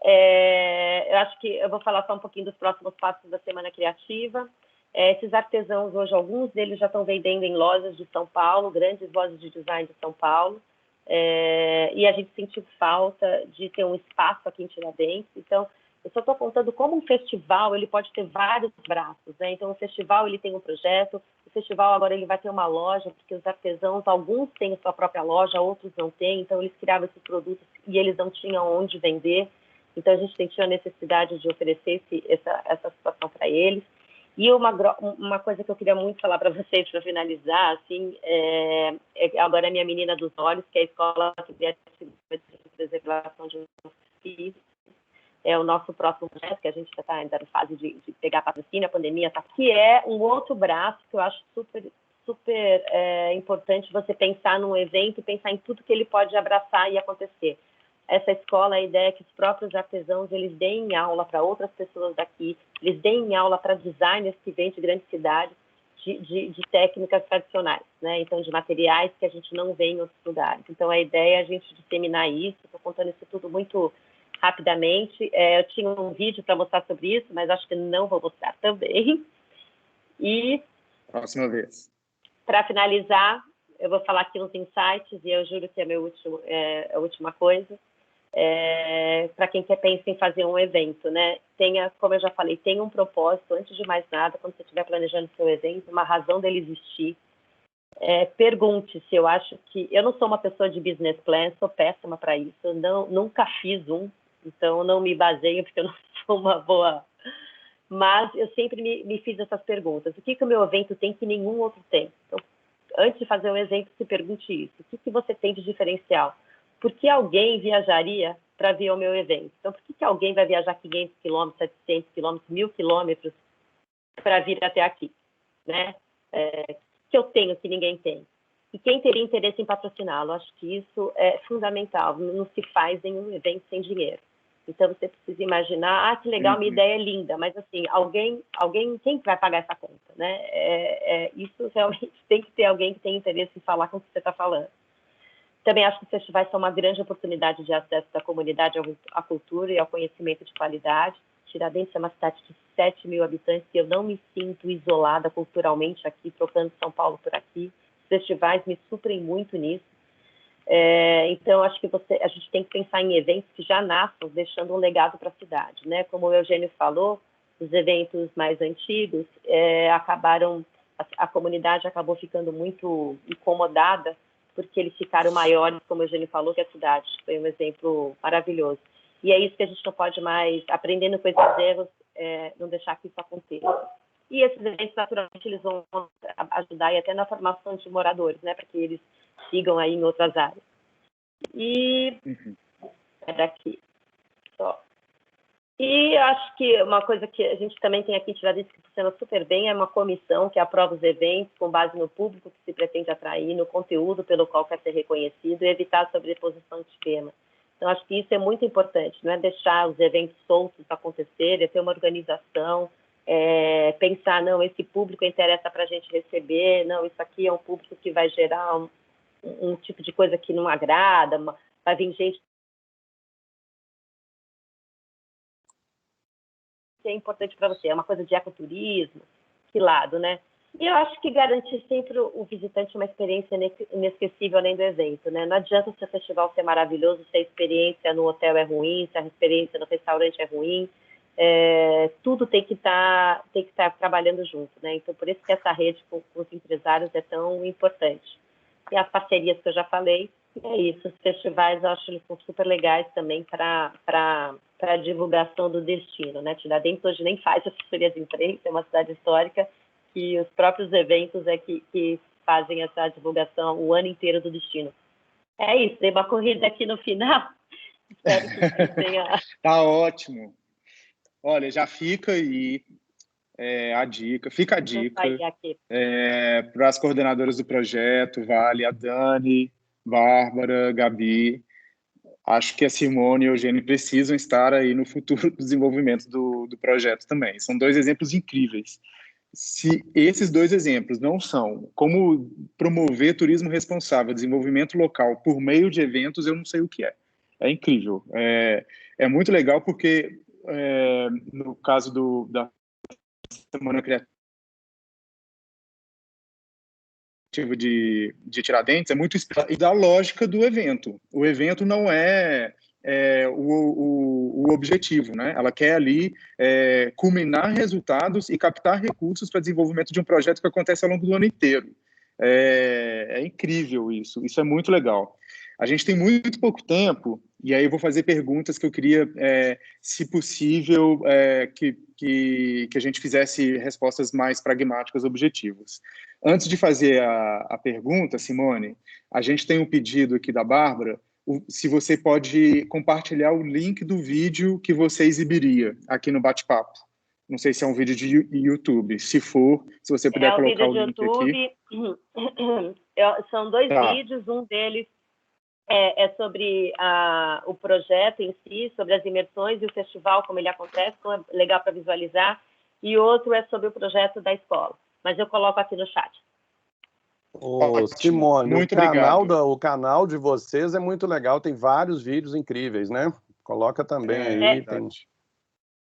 Eu acho que eu vou falar só um pouquinho dos próximos passos da Semana Criativa. Esses artesãos, hoje, alguns deles já estão vendendo em lojas de São Paulo, grandes lojas de design de São Paulo, e a gente sentiu falta de ter um espaço aqui em Tiradentes. Então, eu só estou contando como um festival ele pode ter vários braços, né? Então, o festival ele tem um projeto, o festival agora ele vai ter uma loja, porque os artesãos, alguns têm a sua própria loja, outros não têm, então eles criavam esses produtos e eles não tinham onde vender. Então, a gente sentiu a necessidade de oferecer essa situação para eles. E uma coisa que eu queria muito falar para vocês, para finalizar, assim, agora a minha menina dos olhos, que é a Escola Criativa de Preservação de Ofícios, é o nosso próximo projeto, que a gente já está ainda na fase de pegar patrocínio, a pandemia está, que é um outro braço que eu acho super importante você pensar num evento e pensar em tudo que ele pode abraçar e acontecer. Essa escola, a ideia é que os próprios artesãos eles deem aula para outras pessoas daqui, eles deem aula para designers que vêm de grandes cidades, de técnicas tradicionais, né? Então, de materiais que a gente não vê em outros lugares. Então, a ideia é a gente disseminar isso. Estou contando isso tudo muito rapidamente. Eu tinha um vídeo para mostrar sobre isso, mas acho que não vou mostrar também. E, próxima vez. Para finalizar, eu vou falar aqui uns insights, e eu juro que é a última coisa. Para quem pensa em fazer um evento, né? Como eu já falei, tenha um propósito, antes de mais nada, quando você estiver planejando seu evento, uma razão dele existir. Pergunte se eu acho que... Eu não sou uma pessoa de business plan, sou péssima para isso, nunca fiz um, então não me baseio, porque eu não sou uma boa... Mas eu sempre me fiz essas perguntas. O que o meu evento tem que nenhum outro tem? Então, antes de fazer um evento, se pergunte isso. O que você tem de diferencial? Por que alguém viajaria para vir ao meu evento? Então, por que alguém vai viajar 500 quilômetros, 700 quilômetros, 1000 quilômetros para vir até aqui? Né? Que eu tenho que ninguém tem. E quem teria interesse em patrociná-lo? Acho que isso é fundamental. Não se faz nenhum evento sem dinheiro. Então, você precisa imaginar, que legal, minha ideia é linda, mas, assim, quem vai pagar essa conta? Né? Isso realmente tem que ter alguém que tem interesse em falar com o que você está falando. Também acho que os festivais são uma grande oportunidade de acesso da comunidade à cultura e ao conhecimento de qualidade. Tiradentes é uma cidade de 7 mil habitantes e eu não me sinto isolada culturalmente aqui, trocando São Paulo por aqui. Os festivais me suprem muito nisso. Então, acho que a gente tem que pensar em eventos que já nasçam, deixando um legado para a cidade. Né? Como o Eugênio falou, os eventos mais antigos a comunidade acabou ficando muito incomodada porque eles ficaram maiores, como o Eugênio falou, que a cidade. Foi um exemplo maravilhoso. E é isso que a gente não pode mais, aprendendo com esses erros, não deixar que isso aconteça. E esses eventos, naturalmente, eles vão ajudar e até na formação de moradores, né, para que eles sigam aí em outras áreas. E é daqui. Só. E acho que uma coisa que a gente também tem aqui em Tiradentes que funciona super bem é uma comissão que aprova os eventos com base no público que se pretende atrair, no conteúdo pelo qual quer ser reconhecido e evitar a sobreposição de temas. Então, acho que isso é muito importante, não é deixar os eventos soltos acontecerem, é ter uma organização, pensar, não, esse público interessa para a gente receber, não, isso aqui é um público que vai gerar um tipo de coisa que não agrada, vai vir gente que é importante para você, é uma coisa de ecoturismo, que lado, né? E eu acho que garantir sempre o visitante uma experiência inesquecível além do evento, né? Não adianta o seu festival ser maravilhoso se a experiência no hotel é ruim, se a experiência no restaurante é ruim, tudo tem que estar trabalhando junto, né? Então, por isso que essa rede com os empresários é tão importante. E as parcerias que eu já falei, é isso. Os festivais, eu acho que eles são super legais também para a divulgação do destino, né? Tiradentes hoje nem faz assessoria de imprensa, é uma cidade histórica, que os próprios eventos que fazem essa divulgação o ano inteiro do destino. É isso, tem uma corrida aqui no final. Espero que você tenha... Tá ótimo. Olha, já fica aí a dica, fica a dica para as coordenadoras do projeto, Vale, a Dani, Bárbara, Gabi. Acho que a Simone e o Eugênio precisam estar aí no futuro desenvolvimento do projeto também. São dois exemplos incríveis. Se esses dois exemplos não são como promover turismo responsável, desenvolvimento local por meio de eventos, eu não sei o que é. É incrível. É muito legal porque, no caso da Semana Criativa de Tiradentes, é muito e da lógica do evento. O evento não é o objetivo, né? Ela quer ali culminar resultados e captar recursos para desenvolvimento de um projeto que acontece ao longo do ano inteiro. É incrível isso. Isso é muito legal. A gente tem muito pouco tempo, e aí eu vou fazer perguntas que eu queria, se possível, que a gente fizesse respostas mais pragmáticas, objetivas. Antes de fazer a pergunta, Simone, a gente tem um pedido aqui da Bárbara, se você pode compartilhar o link do vídeo que você exibiria aqui no bate-papo. Não sei se é um vídeo de YouTube. Se for, se você puder colocar o link aqui. São dois vídeos, um deles é sobre o projeto em si, sobre as imersões e o festival, como ele acontece, então é legal para visualizar, e outro é sobre o projeto da escola. Mas eu coloco aqui no chat. Ô, Simone, muito o canal de vocês é muito legal, tem vários vídeos incríveis, né? Coloca também aí.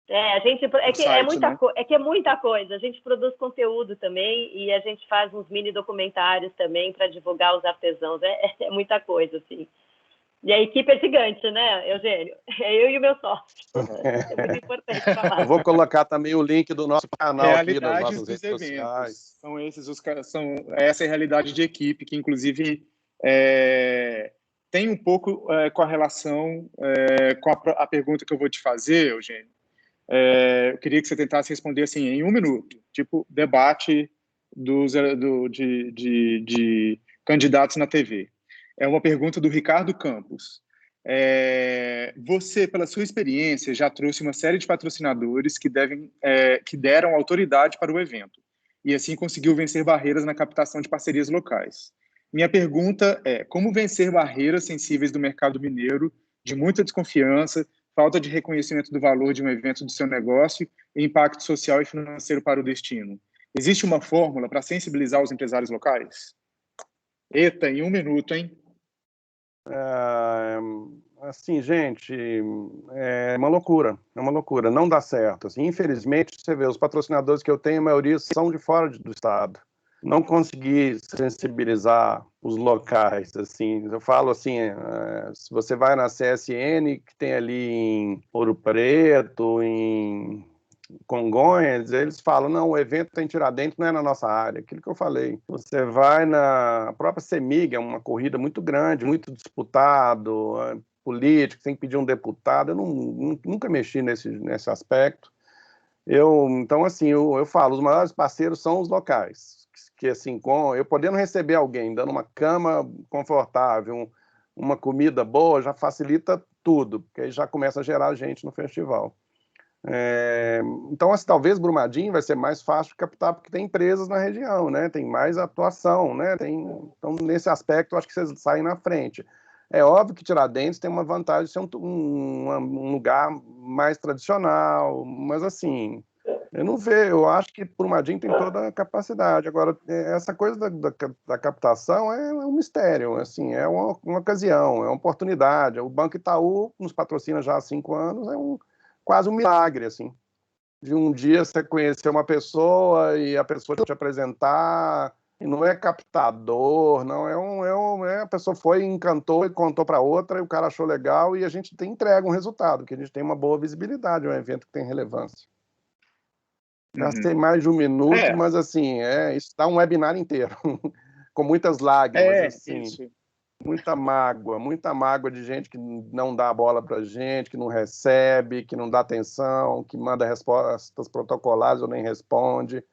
A gente é muita coisa. A gente produz conteúdo também e a gente faz uns mini documentários também para divulgar os artesãos. É muita coisa, assim. E a equipe é gigante, né, Eugênio? É eu e o meu sócio. É muito importante falar. Eu vou colocar também o link do nosso canal aqui das Realidades nossas dos redes eventos. sociais. São esses essa é a realidade de equipe, que inclusive tem um pouco com a relação com a pergunta que eu vou te fazer, Eugênio. Eu queria que você tentasse responder assim em 1 minuto, tipo debate de candidatos na TV. É uma pergunta do Ricardo Campos. Você, pela sua experiência, já trouxe uma série de patrocinadores que deram autoridade para o evento e assim conseguiu vencer barreiras na captação de parcerias locais. Minha pergunta é: como vencer barreiras sensíveis do mercado mineiro, de muita desconfiança, falta de reconhecimento do valor de um evento do seu negócio e impacto social e financeiro para o destino? Existe uma fórmula para sensibilizar os empresários locais? Eita, em 1 minuto, hein? Assim, gente, é uma loucura, não dá certo. Assim, infelizmente, você vê, os patrocinadores que eu tenho, a maioria são de fora do estado. Não consegui sensibilizar os locais, assim, eu falo assim, se você vai na CSN, que tem ali em Ouro Preto, em Congonhas, eles falam, não, o evento tem Tiradentes, não é na nossa área, aquilo que eu falei. Você vai na própria CEMIG, é uma corrida muito grande, muito disputado, político, tem que pedir um deputado, eu nunca mexi nesse aspecto. Então, assim, eu falo, os maiores parceiros são os locais, que assim, eu podendo receber alguém, dando uma cama confortável, uma comida boa, já facilita tudo, porque aí já começa a gerar gente no festival. Então, assim, talvez Brumadinho vai ser mais fácil de captar, porque tem empresas na região, né? Tem mais atuação, né? Então, nesse aspecto, eu acho que vocês saem na frente. É óbvio que Tiradentes tem uma vantagem de ser um lugar mais tradicional, mas, assim, eu acho que Brumadinho tem toda a capacidade. Agora, essa coisa da captação é um mistério, assim, é uma ocasião, é uma oportunidade. O Banco Itaú nos patrocina já há 5 anos, quase um milagre, assim, de um dia você conhecer uma pessoa e a pessoa te apresentar, e não é captador, não, a pessoa foi, encantou e contou para outra, e o cara achou legal, e a gente entrega um resultado, que a gente tem uma boa visibilidade, um evento que tem relevância. Gastei mais de 1 minuto, mas assim, isso dá um webinar inteiro, com muitas lágrimas, assim. Isso. Muita mágoa de gente que não dá bola pra gente, que não recebe, que não dá atenção, que manda respostas protocolares ou nem responde.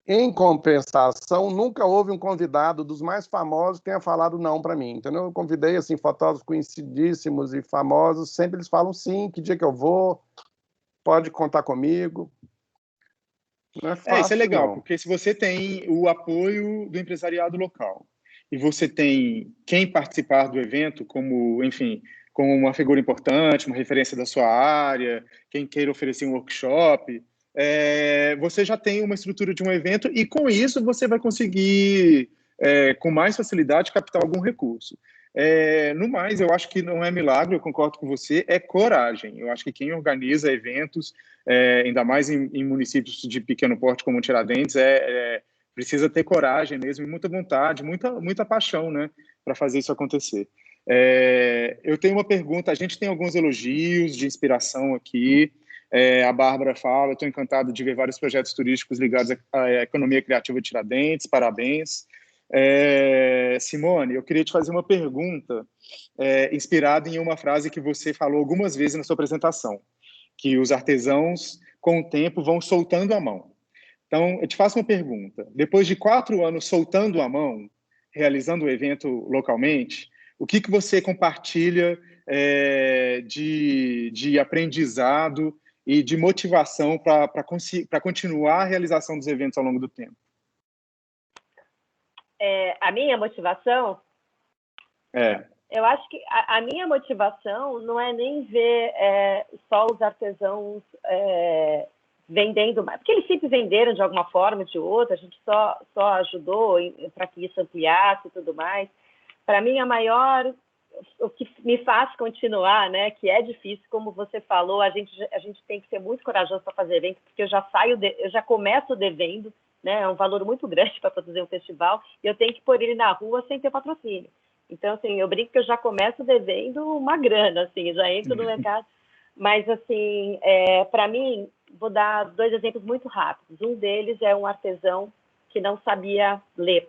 Em compensação, nunca houve um convidado dos mais famosos que tenha falado não para mim, entendeu? Eu convidei, assim, fotógrafos conhecidíssimos e famosos, sempre eles falam sim, que dia que eu vou, pode contar comigo. Não é fácil, isso é legal, não. porque se você tem o apoio do empresariado local e você tem quem participar do evento como, enfim, como uma figura importante, uma referência da sua área, quem queira oferecer um workshop, você já tem uma estrutura de um evento e com isso você vai conseguir, com mais facilidade, captar algum recurso. No mais, eu acho que não é milagre, eu concordo com você, é coragem. Eu acho que quem organiza eventos, ainda mais em municípios de pequeno porte como Tiradentes, precisa ter coragem mesmo, e muita vontade, muita paixão, né, para fazer isso acontecer. Eu tenho uma pergunta, a gente tem alguns elogios de inspiração aqui. A Bárbara fala, estou encantado de ver vários projetos turísticos ligados à economia criativa de Tiradentes, parabéns. Simone, eu queria te fazer uma pergunta inspirada em uma frase que você falou algumas vezes na sua apresentação, que os artesãos, com o tempo, vão soltando a mão. Então, eu te faço uma pergunta. Depois de 4 anos soltando a mão, realizando o evento localmente, o que você compartilha de aprendizado e de motivação para continuar a realização dos eventos ao longo do tempo? A minha motivação? Eu acho que a minha motivação não é nem ver só os artesãos vendendo mais, porque eles sempre venderam de alguma forma ou de outra, a gente só ajudou para que isso ampliasse e tudo mais. Para mim, o que me faz continuar, né, que é difícil, como você falou, a gente tem que ser muito corajoso para fazer evento, porque eu já começo devendo, né, é um valor muito grande para produzir um festival, e eu tenho que pôr ele na rua sem ter patrocínio. Então, assim, eu brinco que eu já começo devendo uma grana, assim, já entro no mercado. Mas, assim, para mim, vou dar 2 exemplos muito rápidos. Um deles é um artesão que não sabia ler.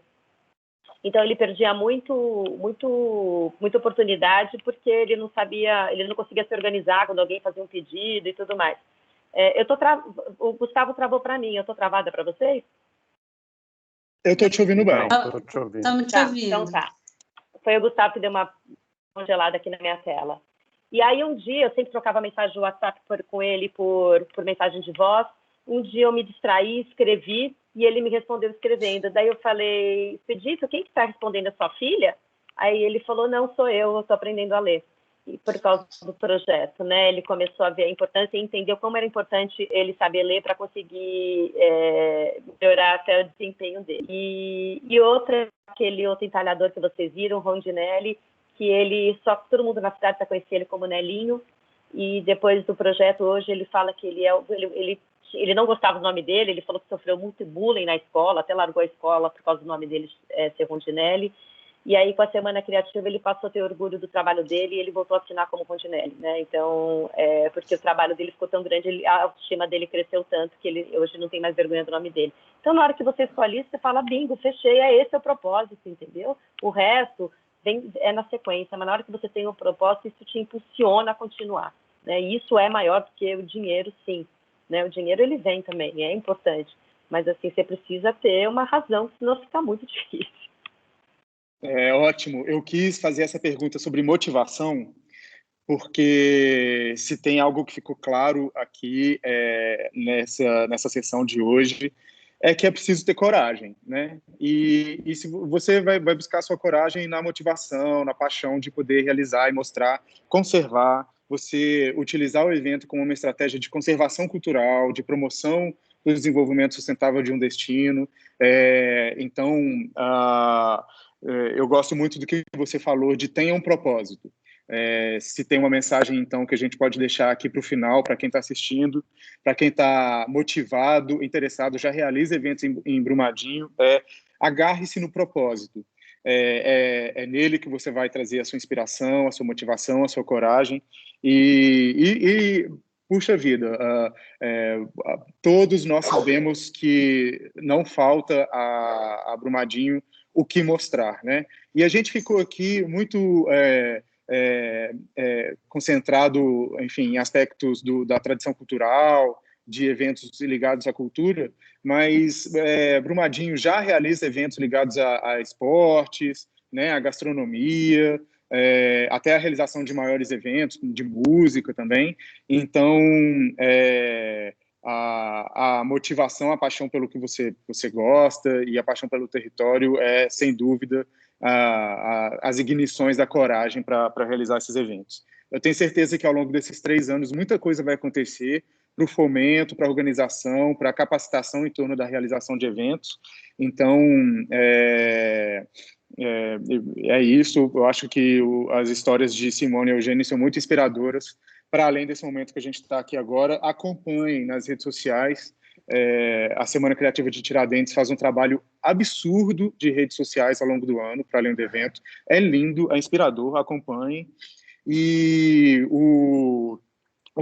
Então, ele perdia muita oportunidade porque ele não conseguia se organizar quando alguém fazia um pedido e tudo mais. O Gustavo travou para mim. Eu estou travada para vocês? Eu estou te ouvindo bem. Estou te ouvindo. Estamos te ouvindo. Então tá. Foi o Gustavo que deu uma congelada aqui na minha tela. E aí, um dia, eu sempre trocava mensagem do WhatsApp com ele por mensagem de voz. Um dia eu me distraí, escrevi, e ele me respondeu escrevendo. Daí eu falei, Expedito, quem que está respondendo? É sua filha? Aí ele falou, não, sou eu estou aprendendo a ler. E por causa do projeto, né? Ele começou a ver a importância e entendeu como era importante ele saber ler para conseguir melhorar até o desempenho dele. E aquele outro entalhador que vocês viram, Rondinelli, que todo mundo na cidade já conhecia ele como Nelinho, e depois do projeto hoje ele fala que ele não gostava do nome dele, ele falou que sofreu muito bullying na escola, até largou a escola por causa do nome dele ser Rondinelli. E aí, com a Semana Criativa, ele passou a ter orgulho do trabalho dele e ele voltou a assinar como Rondinelli, né? Então, porque o trabalho dele ficou tão grande, a autoestima dele cresceu tanto que ele hoje não tem mais vergonha do nome dele. Então, na hora que você escolhe isso, você fala, bingo, fechei, esse é o propósito, entendeu? O resto é na sequência, mas na hora que você tem um propósito, isso te impulsiona a continuar, né? E isso é maior do que o dinheiro, sim, né? O dinheiro, ele vem também, é importante, mas assim, você precisa ter uma razão, senão fica muito difícil. Ótimo. Eu quis fazer essa pergunta sobre motivação, porque se tem algo que ficou claro aqui nessa sessão de hoje, é que é preciso ter coragem, né? E se você vai buscar sua coragem na motivação, na paixão de poder realizar e mostrar, conservar, você utilizar o evento como uma estratégia de conservação cultural, de promoção do desenvolvimento sustentável de um destino. Então, eu gosto muito do que você falou de tenha um propósito. Se tem uma mensagem, então, que a gente pode deixar aqui para o final, para quem está assistindo, para quem está motivado, interessado, já realiza eventos em Brumadinho, agarre-se no propósito. É nele que você vai trazer a sua inspiração, a sua motivação, a sua coragem. E puxa vida, todos nós sabemos que não falta a Brumadinho o que mostrar, né? E a gente ficou aqui muito concentrado, enfim, em aspectos da tradição cultural, de eventos ligados à cultura, mas Brumadinho já realiza eventos ligados a esportes, né, a gastronomia, até a realização de maiores eventos, de música também. Então, a motivação, a paixão pelo que você gosta e a paixão pelo território é, sem dúvida, as ignições da coragem para realizar esses eventos. Eu tenho certeza que ao longo desses 3 anos muita coisa vai acontecer para o fomento, para a organização, para a capacitação em torno da realização de eventos. Então, É isso, eu acho que as histórias de Simone e Eugênio são muito inspiradoras. Para além desse momento que a gente está aqui agora, acompanhem nas redes sociais. A Semana Criativa de Tiradentes faz um trabalho absurdo de redes sociais ao longo do ano, para além do evento. É lindo, é inspirador, acompanhem. E o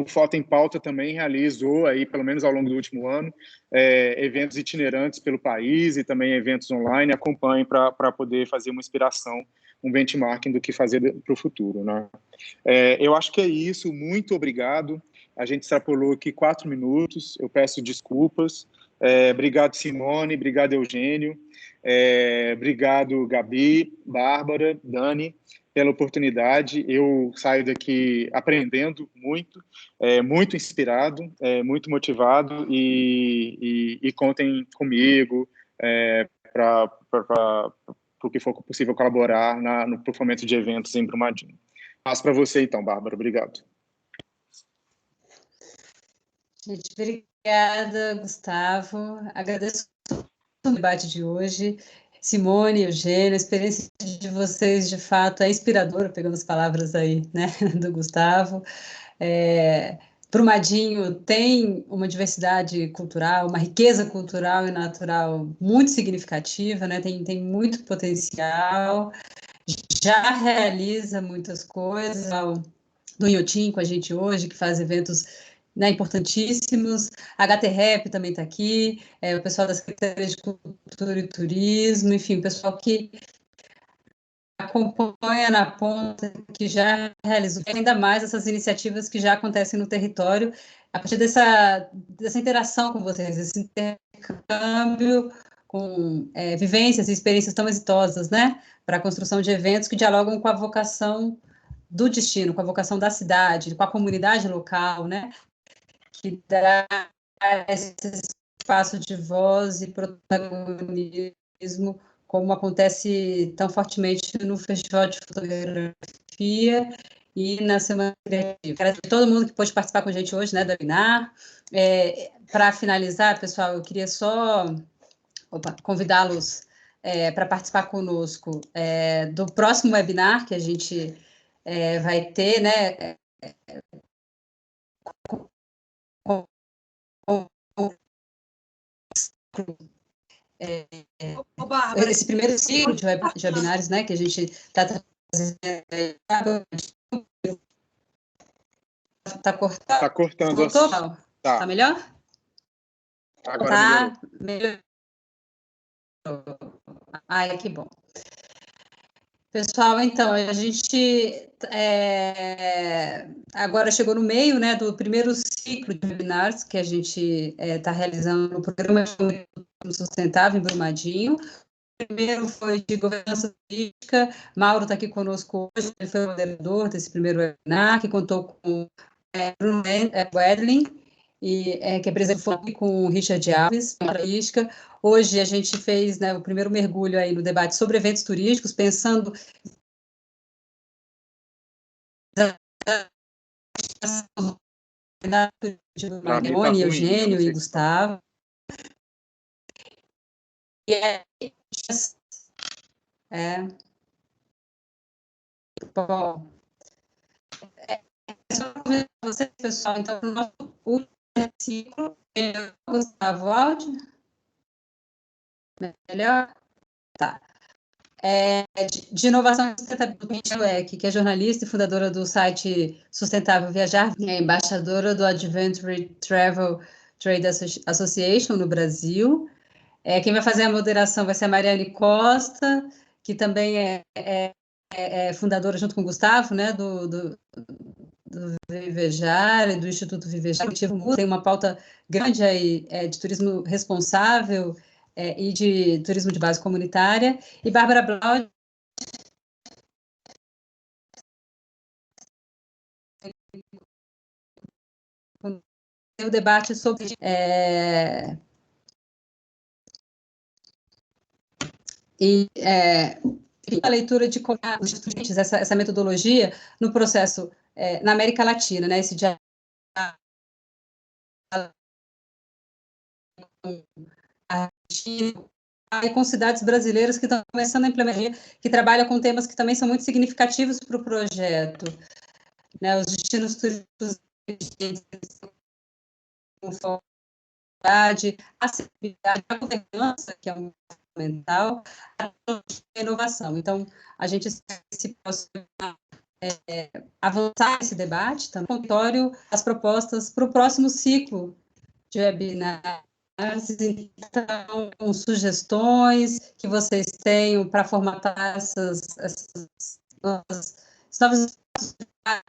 Foto em Pauta também realizou, aí, pelo menos ao longo do último ano, eventos itinerantes pelo país e também eventos online. Acompanhem para poder fazer uma inspiração, um benchmarking do que fazer para o futuro, né? Eu acho que é isso. Muito obrigado. A gente extrapolou aqui 4 minutos. Eu peço desculpas. Obrigado, Simone. Obrigado, Eugênio. Obrigado, Gabi, Bárbara, Dani, pela oportunidade. Eu saio daqui aprendendo muito, muito inspirado, muito motivado, e contem comigo para o que for possível colaborar no fomento de eventos em Brumadinho. Passo para você, então, Bárbara. Obrigado. Gente, obrigada, Gustavo. Agradeço o debate de hoje. Simone, Eugênio, a experiência de vocês, de fato, é inspiradora, pegando as palavras aí, né, do Gustavo. Brumadinho tem uma diversidade cultural, uma riqueza cultural e natural muito significativa, né, tem muito potencial, já realiza muitas coisas, do Inhotim com a gente hoje, que faz eventos, né, importantíssimos. A HT-Rap também está aqui, o pessoal da Secretaria de Cultura e Turismo, enfim, o pessoal que acompanha na ponta, que já realizou ainda mais essas iniciativas que já acontecem no território, a partir dessa interação com vocês, esse intercâmbio com vivências e experiências tão exitosas, né, para a construção de eventos que dialogam com a vocação do destino, com a vocação da cidade, com a comunidade local, né, que dá esse espaço de voz e protagonismo, como acontece tão fortemente no Festival de Fotografia e na Semana Criativa. Quero todo mundo que pôde participar com a gente hoje, né, do webinar. Para finalizar, pessoal, eu queria só convidá-los para participar conosco do próximo webinar que a gente vai ter, né, esse primeiro ciclo de webinários, né, que a gente está trazendo. Está cortando? Está cortando. Voltou? Tá melhor? Agora tá melhor. Ai, que bom. Pessoal, então, a gente agora chegou no meio, né, do primeiro ciclo de webinars que a gente está realizando no Programa de Fomento Sustentável em Brumadinho. O primeiro foi de governança política. Mauro está aqui conosco hoje, ele foi o moderador desse primeiro webinar, que contou com Bruno Wedlin, que apresentou com o Richard Alves, política. Hoje a gente fez, né, o primeiro mergulho aí no debate sobre eventos turísticos, pensando de Maroni, Eugênio e Gustavo. Bom, só convidar vocês, pessoal, então, para o nosso último ciclo. Gustavo, áudio? Melhor? Tá. De inovação e sustentabilidade, que é jornalista e fundadora do site Sustentável Viajar, é embaixadora do Adventure Travel Trade Association no Brasil. Quem vai fazer a moderação vai ser a Mariane Costa, que também é fundadora, junto com o Gustavo, né, do Vivejar e do Instituto Vivejar. Tem uma pauta grande aí de turismo responsável e de turismo de base comunitária. E Bárbara Blau, o debate sobre a leitura de essa metodologia no processo na América Latina, né? Esse diálogo e com cidades brasileiras que estão começando a implementar, que trabalham com temas que também são muito significativos para o projeto, né? Os destinos turísticos, acessibilidade, a governança, que é um fundamental, a inovação. Então, a gente se avançar esse debate, também, as propostas para o próximo ciclo de webinar. Então, sugestões que vocês tenham para formatar esses novos espaços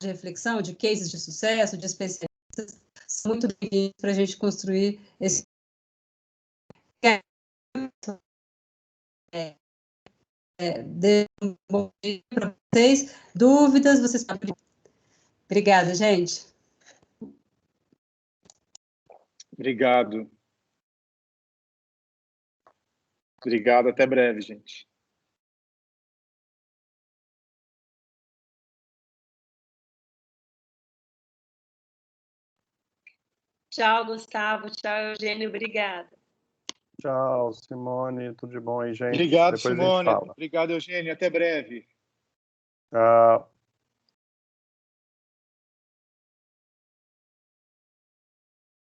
de reflexão, de cases de sucesso, de especialistas, são muito bem-vindos para a gente construir esse um bom dia para vocês. Dúvidas, vocês podem. Obrigada, gente. Obrigado. Obrigado, até breve, gente. Tchau, Gustavo. Tchau, Eugênio. Obrigada. Tchau, Simone. Tudo de bom aí, gente? Obrigado, Depois Simone. a gente fala. Obrigado, Eugênio. Até breve. Tchau.